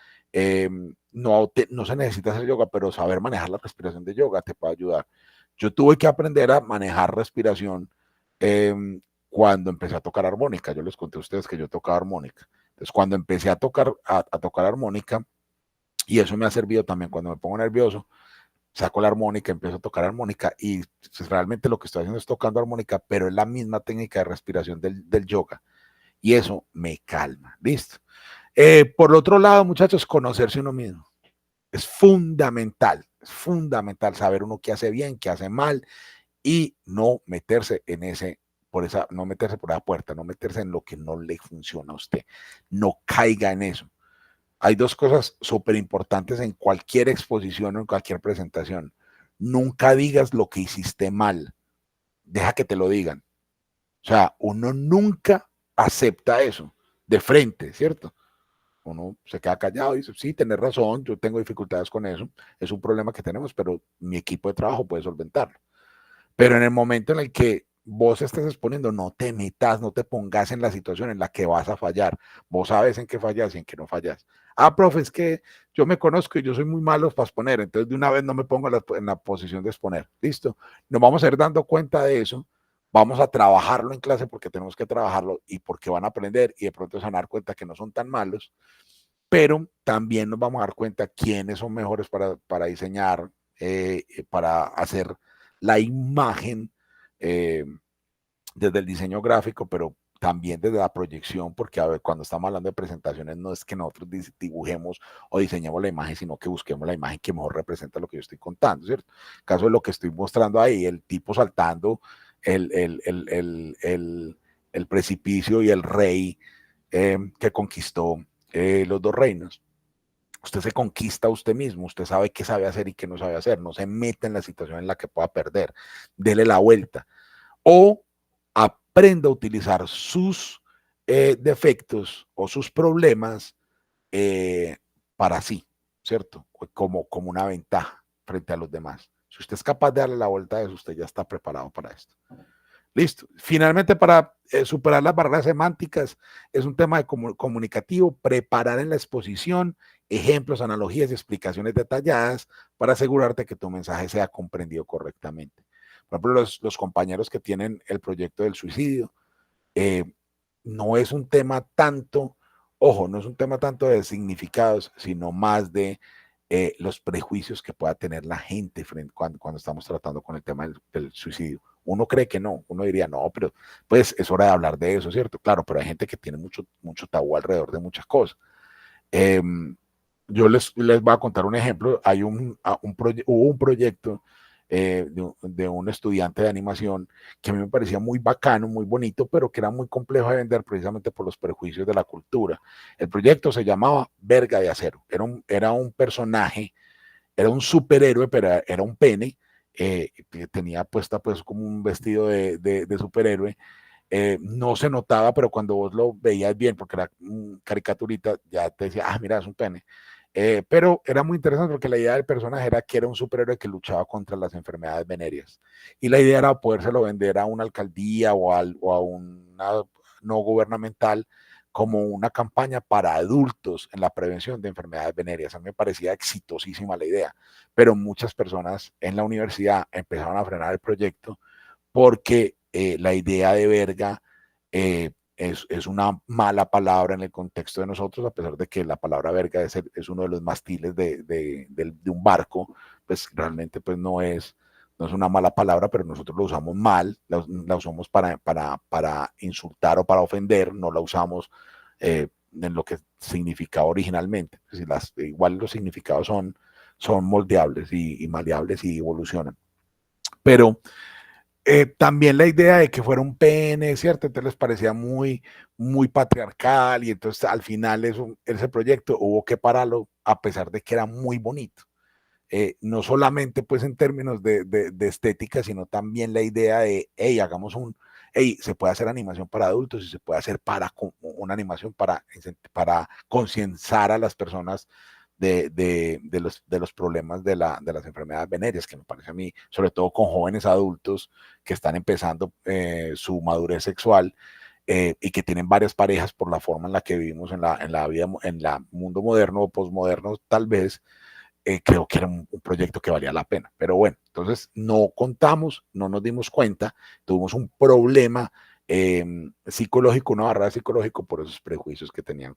No se necesita hacer yoga, pero saber manejar la respiración de yoga te puede ayudar. Yo tuve que aprender a manejar respiración eh, cuando empecé a tocar armónica. Yo les conté a ustedes que yo tocaba armónica. Entonces, cuando empecé a tocar armónica, y eso me ha servido también cuando me pongo nervioso, saco la armónica, empiezo a tocar armónica y pues, realmente lo que estoy haciendo es tocando armónica, pero es la misma técnica de respiración del yoga y eso me calma. Listo. Por otro lado, muchachos, conocerse uno mismo. Es fundamental saber uno qué hace bien, qué hace mal y no meterse no meterse por esa puerta, no meterse en lo que no le funciona a usted. No caiga en eso. Hay dos cosas súper importantes en cualquier exposición o en cualquier presentación. Nunca digas lo que hiciste mal. Deja que te lo digan. O sea, uno nunca acepta eso de frente, ¿cierto? Uno se queda callado y dice, sí, tenés razón, yo tengo dificultades con eso, es un problema que tenemos, pero mi equipo de trabajo puede solventarlo. Pero en el momento en el que vos estés exponiendo, no te metas, no te pongas en la situación en la que vas a fallar. Vos sabes en qué fallas y en qué no fallas. Profe, es que yo me conozco y yo soy muy malo para exponer, entonces de una vez no me pongo en la posición de exponer. Listo. Nos vamos a ir dando cuenta de eso. Vamos a trabajarlo en clase porque tenemos que trabajarlo y porque van a aprender y de pronto se van a dar cuenta que no son tan malos, pero también nos vamos a dar cuenta quiénes son mejores para diseñar, para hacer la imagen eh, desde el diseño gráfico, pero también desde la proyección, porque a ver, cuando estamos hablando de presentaciones, no es que nosotros dibujemos o diseñemos la imagen, sino que busquemos la imagen que mejor representa lo que yo estoy contando, ¿cierto? En caso de lo que estoy mostrando ahí, el tipo saltando el, el, el, el, el precipicio y el rey que conquistó los dos reinos. Usted se conquista a usted mismo, usted sabe qué sabe hacer y qué no sabe hacer, no se mete en la situación en la que pueda perder, dele la vuelta o aprenda a utilizar sus defectos o sus problemas para sí, ¿cierto? Como una ventaja frente a los demás. Si usted es capaz de darle la vuelta a eso, usted ya está preparado para esto. Listo. Finalmente, para superar las barreras semánticas, es un tema de comunicativo, preparar en la exposición ejemplos, analogías y explicaciones detalladas para asegurarte que tu mensaje sea comprendido correctamente. Por ejemplo, los compañeros que tienen el proyecto del suicidio, eh, no es un tema tanto, ojo, no es un tema tanto de significados, sino más de los prejuicios que pueda tener la gente cuando estamos tratando con el tema del suicidio. Uno cree que no, uno diría, no, pero pues es hora de hablar de eso, ¿cierto? Claro, pero hay gente que tiene mucho tabú alrededor de muchas cosas. Eh, yo les voy a contar un ejemplo. Hubo un proyecto de un estudiante de animación que a mí me parecía muy bacano, muy bonito, pero que era muy complejo de vender precisamente por los prejuicios de la cultura. El proyecto se llamaba Verga de Acero. Era un personaje, era un superhéroe, pero era un pene, que tenía puesta pues como un vestido de superhéroe. No se notaba, pero cuando vos lo veías bien, porque era caricaturita, ya te decía, ah, mira, es un pene. Pero era muy interesante porque la idea del personaje era que era un superhéroe que luchaba contra las enfermedades venéreas. Y la idea era podérselo vender a una alcaldía o a una no gubernamental como una campaña para adultos en la prevención de enfermedades venéreas. A mí me parecía exitosísima la idea, pero muchas personas en la universidad empezaron a frenar el proyecto porque la idea de verga es una mala palabra en el contexto de nosotros, a pesar de que la palabra verga es uno de los mastiles de un barco, pues realmente pues no es una mala palabra, pero nosotros lo usamos mal, la usamos para insultar o para ofender, no la usamos en lo que significaba originalmente. Igual los significados son moldeables y maleables y evolucionan. Pero también la idea de que fuera un pene, ¿cierto? Entonces les parecía muy patriarcal y entonces al final ese proyecto hubo que pararlo a pesar de que era muy bonito. No solamente pues en términos de estética, sino también la idea de, hey, se puede hacer animación para adultos y se puede hacer una animación para concienciar a las personas de los problemas de las enfermedades venéreas, que me parece a mí, sobre todo con jóvenes adultos que están empezando su madurez sexual y que tienen varias parejas por la forma en la que vivimos en la vida, en el mundo moderno o postmoderno, tal vez. Creo que era un proyecto que valía la pena. Pero bueno, entonces no contamos, no nos dimos cuenta, tuvimos un problema psicológico, una barrera psicológica por esos prejuicios que tenían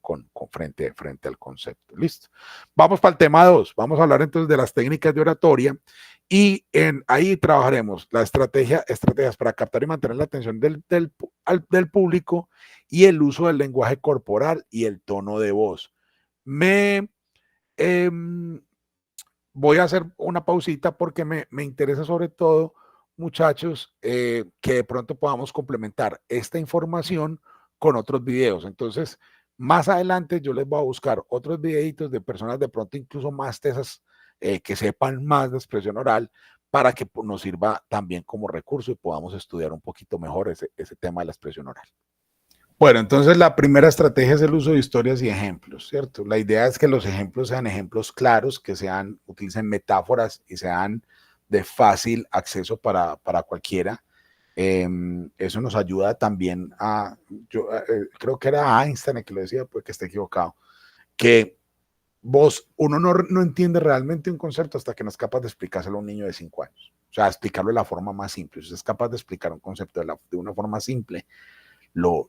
frente al concepto. Listo. Vamos para el tema 2. Vamos a hablar entonces de las técnicas de oratoria y ahí trabajaremos estrategias para captar y mantener la atención del público y el uso del lenguaje corporal y el tono de voz. Eh, Voy a hacer una pausita porque me interesa sobre todo, muchachos, que de pronto podamos complementar esta información con otros videos. Entonces, más adelante yo les voy a buscar otros videitos de personas de pronto incluso más tesas, que sepan más de expresión oral, para que nos sirva también como recurso y podamos estudiar un poquito mejor ese tema de la expresión oral. Bueno, entonces la primera estrategia es el uso de historias y ejemplos, ¿cierto? La idea es que los ejemplos sean ejemplos claros, que utilicen metáforas y sean de fácil acceso para cualquiera. Eso nos ayuda también yo creo que era Einstein el que lo decía, porque esté equivocado, que uno no entiende realmente un concepto hasta que no es capaz de explicárselo a un niño de 5 años. O sea, explicarlo de la forma más simple. Si usted es capaz de explicar un concepto de una forma simple, lo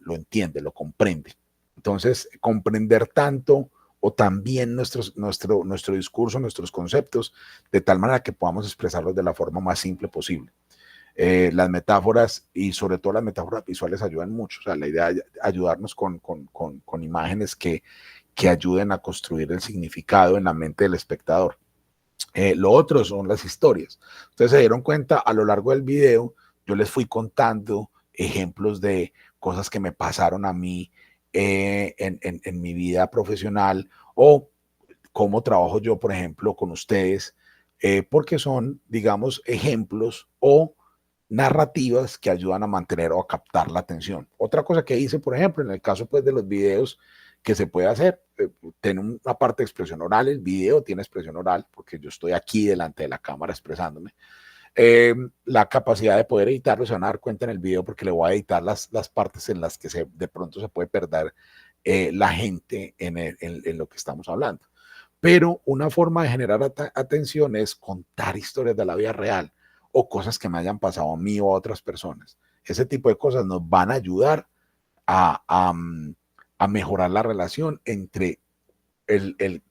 entiende, lo comprende. Entonces, comprender tanto o también nuestro discurso, nuestros conceptos, de tal manera que podamos expresarlos de la forma más simple posible. Las metáforas y sobre todo las metáforas visuales ayudan mucho. O sea, la idea es ayudarnos con imágenes que ayuden a construir el significado en la mente del espectador. Lo otro son las historias. Ustedes se dieron cuenta a lo largo del video, yo les fui contando ejemplos de cosas que me pasaron a mí en mi vida profesional o cómo trabajo yo, por ejemplo, con ustedes, porque son, digamos, ejemplos o narrativas que ayudan a mantener o a captar la atención. Otra cosa que hice, por ejemplo, en el caso pues de los videos que se puede hacer, tiene una parte de expresión oral, el video tiene expresión oral, porque yo estoy aquí delante de la cámara expresándome. La capacidad de poder editarlo se van a dar cuenta en el video porque le voy a editar las partes en las que de pronto se puede perder la gente en lo que estamos hablando. Pero una forma de generar atención es contar historias de la vida real o cosas que me hayan pasado a mí o a otras personas. Ese tipo de cosas nos van a ayudar a mejorar la relación entre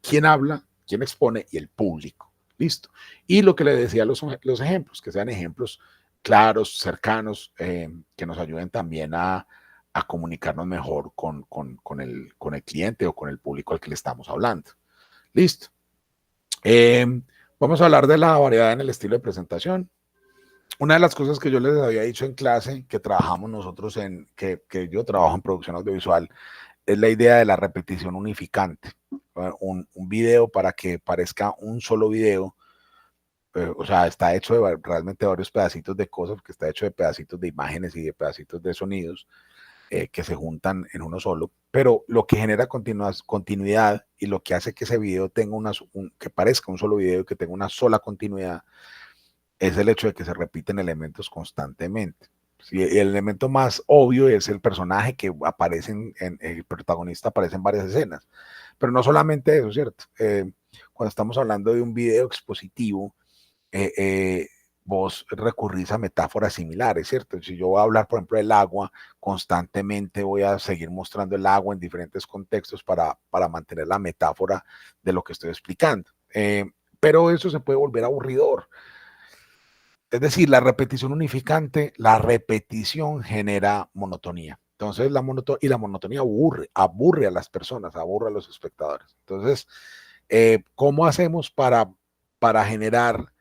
quien habla quien expone y el público. Listo. Y lo que le decía, los ejemplos, que sean ejemplos claros, cercanos, que nos ayuden también a comunicarnos mejor con el cliente o con el público al que le estamos hablando. Listo. Vamos a hablar de la variedad en el estilo de presentación. Una de las cosas que yo les había dicho en clase, que trabajamos nosotros que yo trabajo en producción audiovisual, es la idea de la repetición unificante. Un video para que parezca un solo video, o sea, está hecho de realmente varios pedacitos de cosas, porque está hecho de pedacitos de imágenes y de pedacitos de sonidos que se juntan en uno solo, pero lo que genera continuidad y lo que hace que ese video tenga que parezca un solo video y que tenga una sola continuidad es el hecho de que se repiten elementos constantemente. Sí, el elemento más obvio es el personaje que aparece el protagonista aparece en varias escenas, pero no solamente eso, ¿cierto? Cuando estamos hablando de un video expositivo, vos recurrís a metáforas similares, ¿cierto? Si yo voy a hablar, por ejemplo, del agua, constantemente voy a seguir mostrando el agua en diferentes contextos para mantener la metáfora de lo que estoy explicando. Pero eso se puede volver aburridor. Es decir, la repetición unificante, la repetición genera monotonía. Entonces, la monotonía aburre a las personas, aburre a los espectadores. Entonces, ¿cómo hacemos para generar,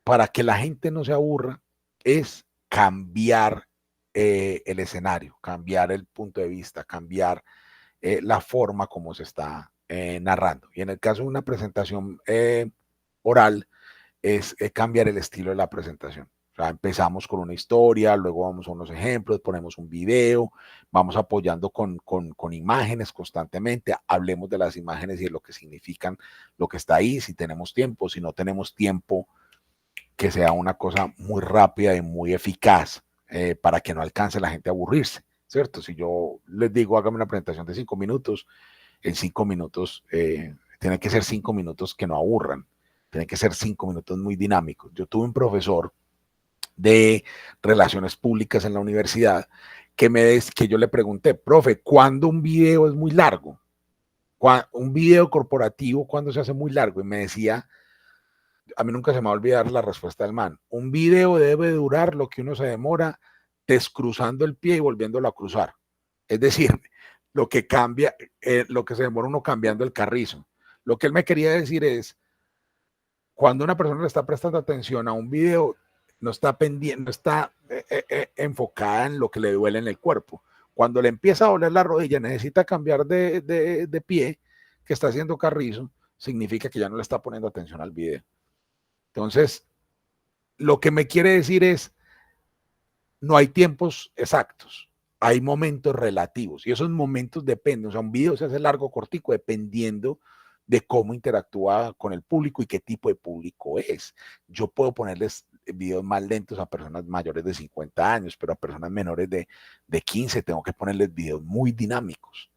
para que la gente no se aburra? Es cambiar el escenario, cambiar el punto de vista, cambiar la forma como se está narrando. Y en el caso de una presentación oral, es cambiar el estilo de la presentación. O sea, empezamos con una historia, luego vamos a unos ejemplos, ponemos un video, vamos apoyando con imágenes constantemente, hablemos de las imágenes y de lo que significan, lo que está ahí, si tenemos tiempo, si no tenemos tiempo, que sea una cosa muy rápida y muy eficaz para que no alcance la gente a aburrirse, ¿cierto? Si yo les digo, hágame una presentación de 5 minutos, en 5 minutos, tiene que ser 5 minutos que no aburran. Tienen que ser 5 minutos muy dinámicos. Yo tuve un profesor de relaciones públicas en la universidad que yo le pregunté, profe, ¿cuándo un video es muy largo? Un video corporativo, ¿cuándo se hace muy largo? Y me decía, a mí nunca se me va a olvidar la respuesta del man, un video debe durar lo que uno se demora descruzando el pie y volviéndolo a cruzar. Es decir, lo que cambia, lo que se demora uno cambiando el carrizo. Lo que él me quería decir es, cuando una persona le está prestando atención a un video, no está pendiente, no está enfocada en lo que le duele en el cuerpo. Cuando le empieza a doler la rodilla, necesita cambiar de pie, que está haciendo carrizo, significa que ya no le está poniendo atención al video. Entonces, lo que me quiere decir es, no hay tiempos exactos, hay momentos relativos, y esos momentos dependen, o sea, un video se hace largo o cortico dependiendo de cómo interactúa con el público y qué tipo de público es. Yo puedo ponerles videos más lentos a personas mayores de 50 años, pero a personas menores de 15 tengo que ponerles videos muy dinámicos.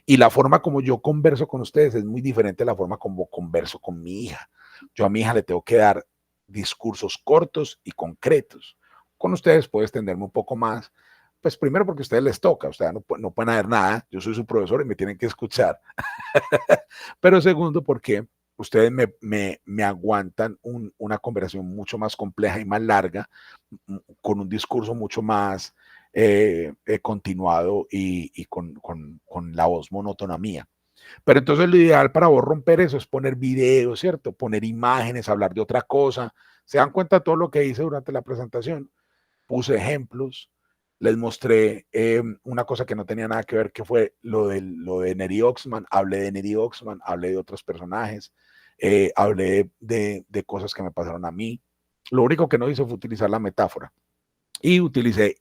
Y la forma como yo converso con ustedes es muy diferente a la forma como converso con mi hija. Yo a mi hija le tengo que dar discursos cortos y concretos. Con ustedes puedo extenderme un poco más, pues primero porque a ustedes les toca, ustedes no pueden hacer nada, yo soy su profesor y me tienen que escuchar. Pero segundo, porque ustedes me aguantan una conversación mucho más compleja y más larga, con un discurso mucho más continuado y con la voz monótona mía. Pero entonces lo ideal para vos romper eso es poner videos, ¿cierto? Poner imágenes, hablar de otra cosa. ¿Se dan cuenta de todo lo que hice durante la presentación? Puse ejemplos, les mostré una cosa que no tenía nada que ver, que fue lo de Neri Oxman. Hablé de Neri Oxman, hablé de otros personajes, hablé de cosas que me pasaron a mí. Lo único que no hice fue utilizar la metáfora. Y utilicé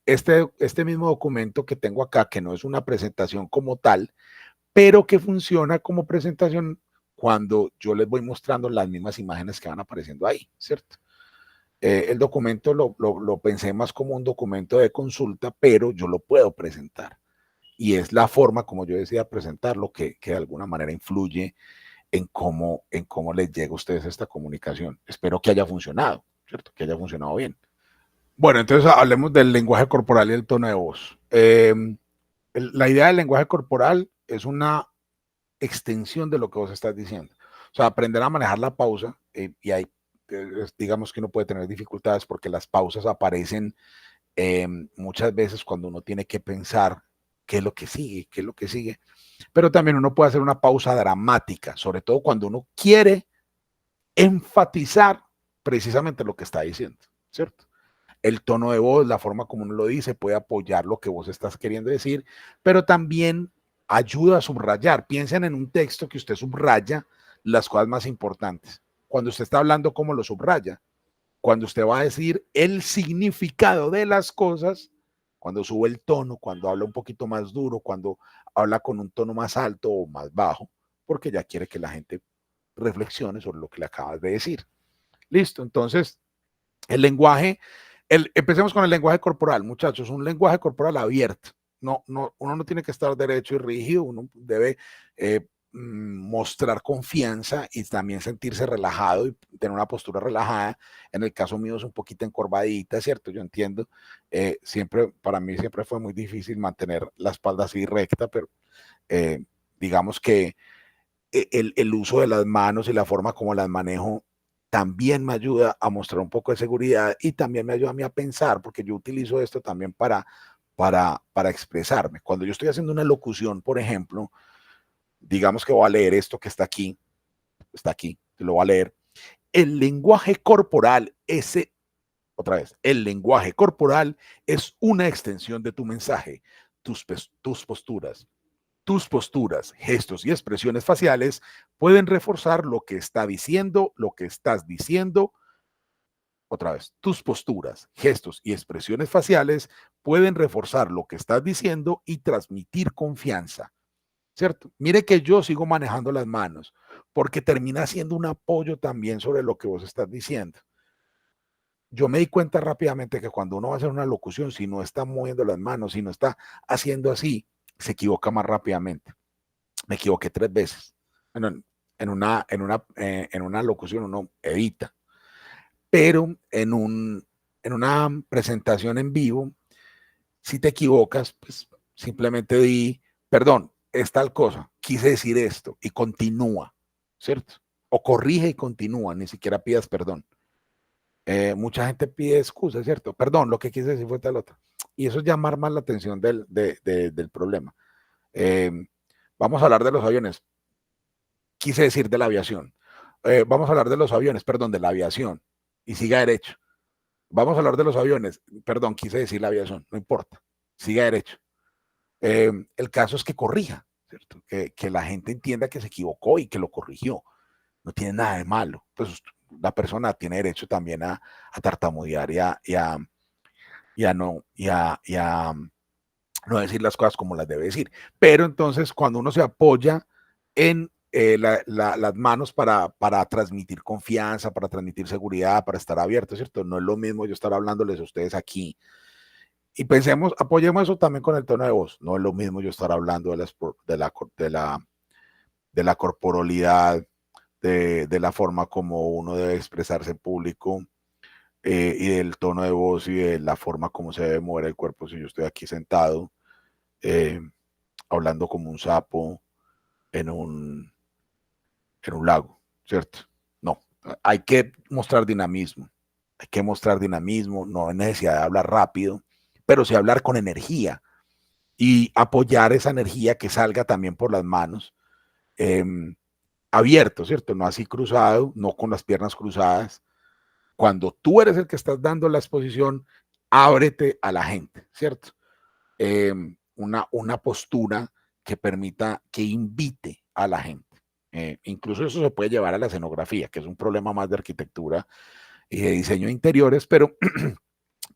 este mismo documento que tengo acá, que no es una presentación como tal, pero que funciona como presentación cuando yo les voy mostrando las mismas imágenes que van apareciendo ahí, ¿cierto? El documento lo pensé más como un documento de consulta, pero yo lo puedo presentar. Y es la forma como yo decía presentarlo que de alguna manera influye en cómo les llega a ustedes esta comunicación. Espero que haya funcionado, ¿cierto? Que haya funcionado bien. Bueno, entonces hablemos del lenguaje corporal y el tono de voz. La idea del lenguaje corporal es una extensión de lo que vos estás diciendo. O sea, aprender a manejar la pausa, y ahí digamos que uno puede tener dificultades porque las pausas aparecen muchas veces cuando uno tiene que pensar qué es lo que sigue, qué es lo que sigue. Pero también uno puede hacer una pausa dramática, sobre todo cuando uno quiere enfatizar precisamente lo que está diciendo, ¿cierto? El tono de voz, la forma como uno lo dice, puede apoyar lo que vos estás queriendo decir, pero también ayuda a subrayar. Piensen en un texto que usted subraya las cosas más importantes. Cuando usted está hablando, ¿cómo lo subraya? Cuando usted va a decir el significado de las cosas, cuando sube el tono, cuando habla un poquito más duro, cuando habla con un tono más alto o más bajo, porque ya quiere que la gente reflexione sobre lo que le acabas de decir. Listo, entonces el lenguaje, empecemos con el lenguaje corporal, muchachos, un lenguaje corporal abierto. Uno no tiene que estar derecho y rígido, uno debe mostrar confianza y también sentirse relajado y tener una postura relajada. En el caso mío es un poquito encorvadita, ¿cierto? Yo entiendo. Siempre, para mí siempre fue muy difícil mantener la espalda así recta, pero digamos que el uso de las manos y la forma como las manejo también me ayuda a mostrar un poco de seguridad y también me ayuda a mí a pensar, porque yo utilizo esto también para expresarme. Cuando yo estoy haciendo una locución, por ejemplo, digamos que voy a leer esto que está aquí, lo voy a leer. El lenguaje corporal, otra vez, el lenguaje corporal es una extensión de tu mensaje, tus posturas, gestos y expresiones faciales pueden reforzar lo que está diciendo, lo que estás diciendo. Otra vez, tus posturas, gestos y expresiones faciales pueden reforzar lo que estás diciendo y transmitir confianza, ¿cierto? Mire que yo sigo manejando las manos porque termina siendo un apoyo también sobre lo que vos estás diciendo. Yo me di cuenta rápidamente que cuando uno va a hacer una locución, si no está moviendo las manos, si no está haciendo así, se equivoca más rápidamente. Me equivoqué 3 veces. Bueno, en una locución uno edita, pero en una presentación en vivo, si te equivocas, pues simplemente di, perdón, es tal cosa, quise decir esto y continúa, ¿cierto? O corrige y continúa, ni siquiera pidas perdón. Mucha gente pide excusas, ¿cierto? Perdón, lo que quise decir fue tal otra. Y eso es llamar más la atención del problema. Eh, vamos a hablar de los aviones. Quise decir de la aviación. Vamos a hablar de los aviones, perdón, de la aviación. Y siga derecho. Vamos a hablar de los aviones, perdón, quise decir la aviación, no importa, siga derecho. El caso es que corrija, ¿cierto? Que la gente entienda que se equivocó y que lo corrigió. No tiene nada de malo. Pues la persona tiene derecho también a tartamudear y a no decir las cosas como las debe decir. Pero entonces, cuando uno se apoya en las manos para transmitir confianza, para transmitir seguridad, para estar abierto, ¿cierto? No es lo mismo yo estar hablándoles a ustedes aquí. Y pensemos, apoyemos eso también con el tono de voz. No es lo mismo yo estar hablando de la corporalidad, de la forma como uno debe expresarse en público, y del tono de voz y de la forma como se debe mover el cuerpo si yo estoy aquí sentado, hablando como un sapo en un lago, ¿cierto? No, hay que mostrar dinamismo, no hay necesidad de hablar rápido, pero sí hablar con energía y apoyar esa energía que salga también por las manos, eh, abierto, ¿cierto? No así cruzado, no con las piernas cruzadas. Cuando tú eres el que estás dando la exposición, ábrete a la gente, ¿cierto? Una postura que permita, que invite a la gente. Incluso eso se puede llevar a la escenografía, que es un problema más de arquitectura y de diseño de interiores, pero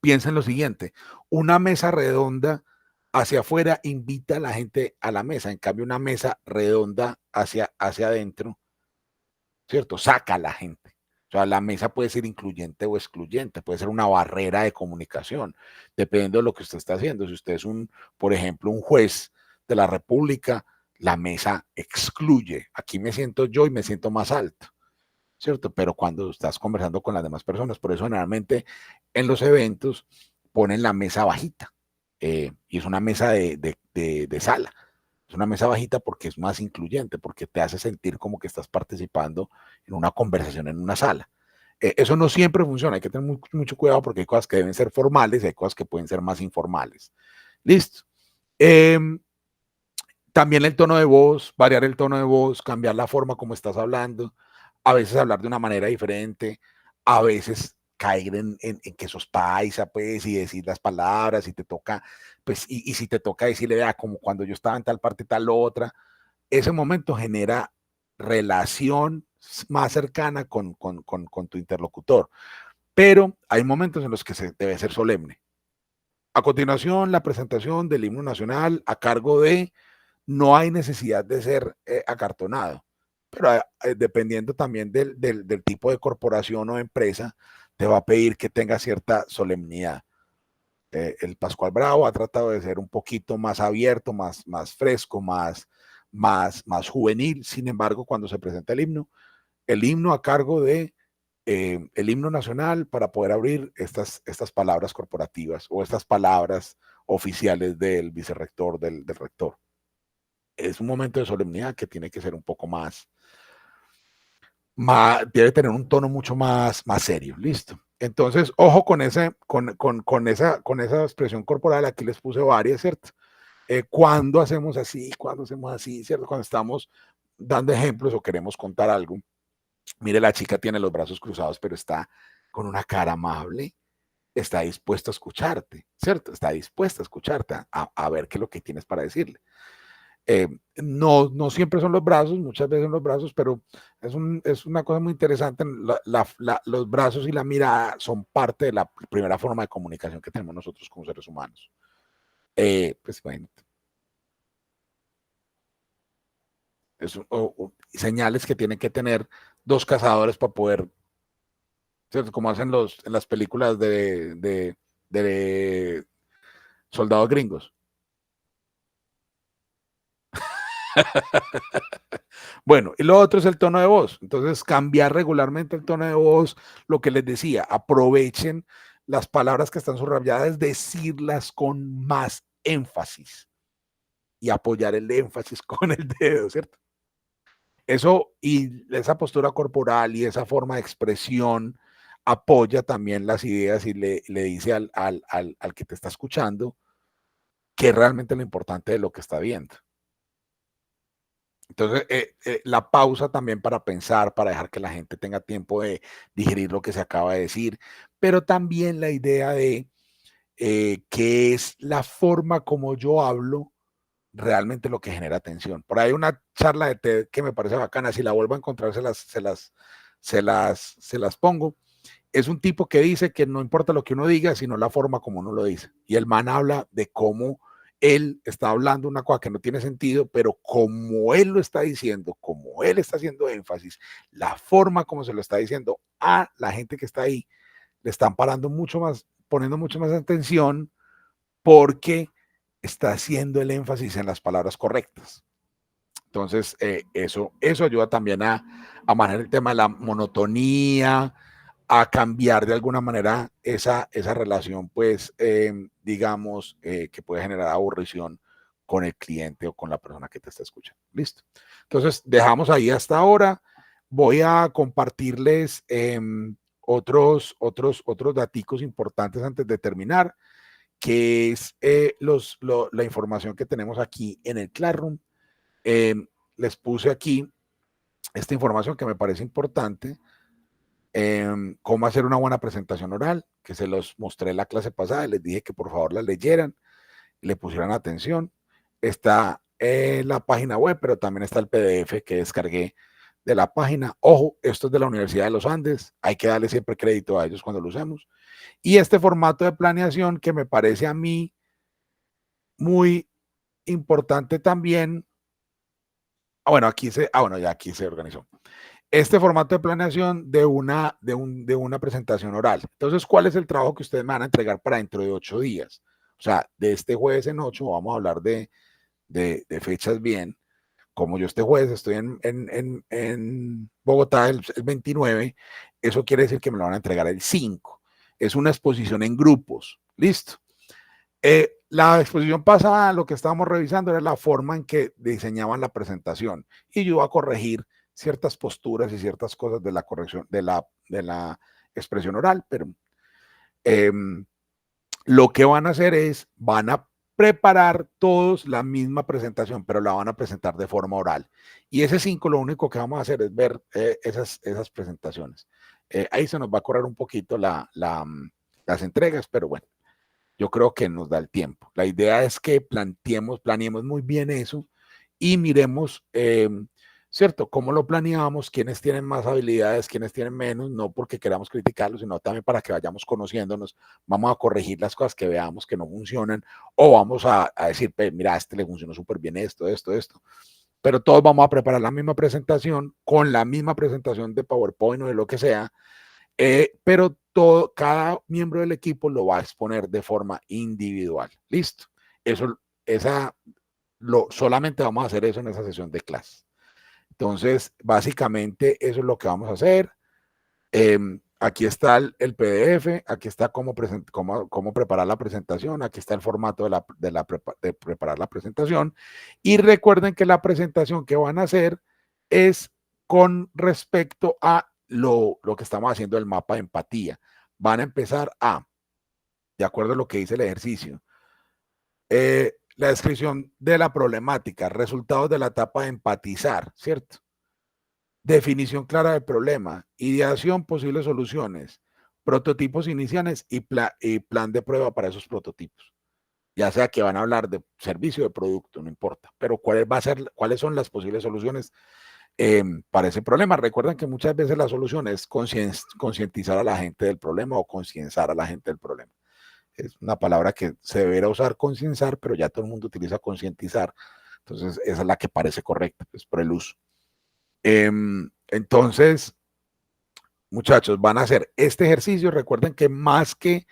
piensa en lo siguiente, una mesa redonda hacia afuera invita a la gente a la mesa, en cambio una mesa redonda hacia adentro, ¿cierto? Saca a la gente. O sea, la mesa puede ser incluyente o excluyente, puede ser una barrera de comunicación, dependiendo de lo que usted está haciendo. Si usted es por ejemplo, un juez de la República, la mesa excluye. Aquí me siento yo y me siento más alto, ¿cierto? Pero cuando estás conversando con las demás personas, por eso generalmente en los eventos ponen la mesa bajita, y es una mesa de sala. Es una mesa bajita porque es más incluyente, porque te hace sentir como que estás participando en una conversación en una sala. Eso no siempre funciona, hay que tener mucho cuidado porque hay cosas que deben ser formales y hay cosas que pueden ser más informales. Listo. También el tono de voz, variar el tono de voz, cambiar la forma como estás hablando, a veces hablar de una manera diferente, a veces caer en que sos paisa, pues, y decir las palabras, y te toca, pues, y si te toca decirle, vea, como cuando yo estaba en tal parte, tal otra, ese momento genera relación más cercana con tu interlocutor. Pero hay momentos en los que se debe ser solemne. A continuación, la presentación del himno nacional a cargo de, no hay necesidad de ser acartonado, pero dependiendo también del tipo de corporación o empresa, te va a pedir que tenga cierta solemnidad. El Pascual Bravo ha tratado de ser un poquito más abierto, más fresco, más juvenil. Sin embargo, cuando se presenta el himno a cargo de el himno nacional para poder abrir estas palabras corporativas o estas palabras oficiales del vicerrector, del rector. Es un momento de solemnidad que tiene que ser un poco debe tener un tono mucho más serio, listo. Entonces, ojo con esa expresión corporal, aquí les puse varias, ¿cierto? Cuando hacemos así, ¿cierto? Cuando estamos dando ejemplos o queremos contar algo, mire, la chica tiene los brazos cruzados, pero está con una cara amable, está dispuesta a escucharte, ¿cierto? Está dispuesta a escucharte, a ver qué es lo que tienes para decirle. No siempre son los brazos, muchas veces son los brazos, pero es una cosa muy interesante. Los brazos y la mirada son parte de la primera forma de comunicación que tenemos nosotros como seres humanos. Pues bueno, señales que tienen que tener dos cazadores para poder, ¿cierto? Como hacen en las películas de soldados gringos. Bueno, y lo otro es el tono de voz. Entonces, cambiar regularmente el tono de voz, lo que les decía, aprovechen las palabras que están subrayadas, decirlas con más énfasis y apoyar el énfasis con el dedo, ¿cierto? Eso y esa postura corporal y esa forma de expresión apoya también las ideas y le dice al que te está escuchando que es realmente lo importante de lo que está viendo. Entonces, la pausa también para pensar, para dejar que la gente tenga tiempo de digerir lo que se acaba de decir, pero también la idea de que es la forma como yo hablo realmente lo que genera tensión. Por ahí una charla de TED que me parece bacana, si la vuelvo a encontrar se las pongo. Es un tipo que dice que no importa lo que uno diga, sino la forma como uno lo dice. Y el man habla de cómo él está hablando una cosa que no tiene sentido, pero como él lo está diciendo, como él está haciendo énfasis, la forma como se lo está diciendo a la gente que está ahí, le están poniendo mucho más atención porque está haciendo el énfasis en las palabras correctas. Entonces, eso ayuda también a manejar el tema de la monotonía, a cambiar de alguna manera esa relación, pues, digamos, que puede generar aburrición con el cliente o con la persona que te está escuchando. Listo. Entonces, dejamos ahí hasta ahora. Voy a compartirles otros daticos importantes antes de terminar, que es la información que tenemos aquí en el Classroom. Les puse aquí esta información que me parece importante. Cómo hacer una buena presentación oral, que se los mostré en la clase pasada, les dije que por favor la leyeran, le pusieran atención. Está en la página web, pero también está el PDF que descargué de la página. Ojo, esto es de la Universidad de los Andes, hay que darle siempre crédito a ellos cuando lo usemos. Y este formato de planeación que me parece a mí muy importante también. Bueno, aquí se organizó. Este formato de planeación de una presentación oral. Entonces, ¿cuál es el trabajo que ustedes me van a entregar para dentro de 8 días? O sea, de este jueves en 8 vamos a hablar de fechas bien. Como yo este jueves estoy en Bogotá el 29, eso quiere decir que me lo van a entregar el 5. Es una exposición en grupos. Listo. La exposición pasada, lo que estábamos revisando era la forma en que diseñaban la presentación y yo iba a corregir ciertas posturas y ciertas cosas de la corrección de la expresión oral, pero lo que van a hacer es, van a preparar todos la misma presentación, pero la van a presentar de forma oral. Y ese 5 lo único que vamos a hacer es ver esas presentaciones. Ahí se nos va a correr un poquito las entregas, pero bueno, yo creo que nos da el tiempo. La idea es que planeemos muy bien eso y miremos, ¿cierto? Cómo lo planeamos, quiénes tienen más habilidades, quiénes tienen menos, no porque queramos criticarlos, sino también para que vayamos conociéndonos, vamos a corregir las cosas que veamos que no funcionan o vamos a decir, mira, a este le funcionó súper bien esto, pero todos vamos a preparar la misma presentación con la misma presentación de PowerPoint o de lo que sea, pero cada miembro del equipo lo va a exponer de forma individual. Listo. Solamente vamos a hacer eso en esa sesión de clase. Entonces, básicamente, eso es lo que vamos a hacer. Aquí está el PDF, aquí está cómo preparar la presentación, aquí está el formato de preparar la presentación. Y recuerden que la presentación que van a hacer es con respecto a lo que estamos haciendo del mapa de empatía. Van a empezar de acuerdo a lo que dice el ejercicio, la descripción de la problemática, resultados de la etapa de empatizar, ¿cierto? Definición clara del problema, ideación, posibles soluciones, prototipos iniciales y plan de prueba para esos prototipos. Ya sea que van a hablar de servicio o de producto, no importa, pero cuáles son las posibles soluciones para ese problema. Recuerden que muchas veces la solución es concientizar a la gente del problema o concienciar a la gente del problema. Es una palabra que se deberá usar concienciar, pero ya todo el mundo utiliza concientizar. Entonces, esa es la que parece correcta, pues, por el uso. Entonces, muchachos, van a hacer este ejercicio. Recuerden que más que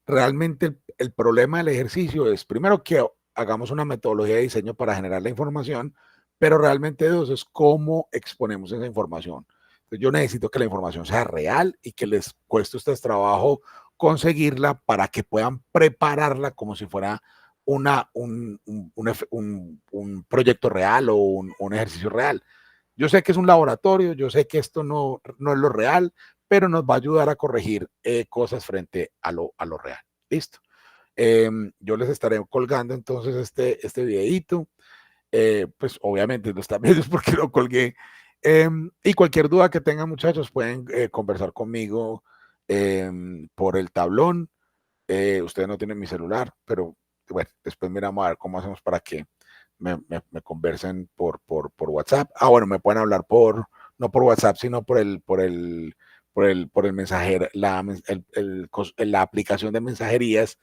realmente el problema del ejercicio es, primero, que hagamos una metodología de diseño para generar la información, pero realmente dos, es cómo exponemos esa información. Entonces, yo necesito que la información sea real y que les cueste a ustedes trabajo conseguirla para que puedan prepararla como si fuera un proyecto real o un ejercicio real. Yo sé que es un laboratorio, yo sé que esto no es lo real, pero nos va a ayudar a corregir cosas frente a lo real. Listo. Yo les estaré colgando entonces este videito. Pues obviamente no está medio porque lo colgué. Y cualquier duda que tengan, muchachos, pueden conversar conmigo por el tablón. Ustedes no tienen mi celular, pero bueno, después miramos a ver cómo hacemos para que me conversen por WhatsApp. Bueno, me pueden hablar no por WhatsApp, sino por el mensajero, la aplicación de mensajerías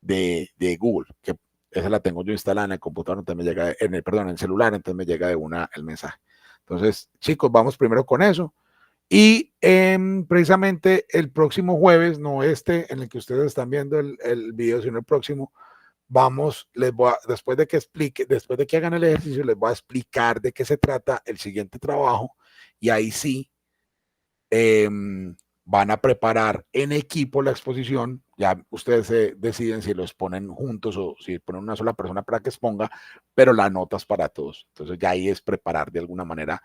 de Google, que esa la tengo yo instalada en el computador, entonces me llega, en el celular, entonces me llega de una el mensaje. Entonces, chicos, vamos primero con eso. Y precisamente el próximo jueves, no en el que ustedes están viendo el video, sino el próximo, después de que hagan el ejercicio, les voy a explicar de qué se trata el siguiente trabajo y ahí sí van a preparar en equipo la exposición. Ya ustedes deciden si lo exponen juntos o si ponen una sola persona para que exponga, pero la nota es para todos. Entonces ya ahí es preparar de alguna manera,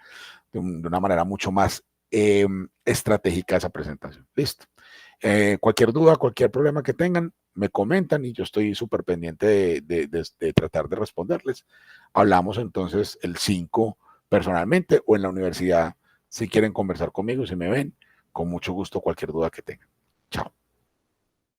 de una manera mucho más estratégica esa presentación. Listo. Cualquier duda, cualquier problema que tengan, me comentan y yo estoy súper pendiente de tratar de responderles. Hablamos entonces el 5 personalmente o en la universidad si quieren conversar conmigo, si me ven, con mucho gusto cualquier duda que tengan. Chao.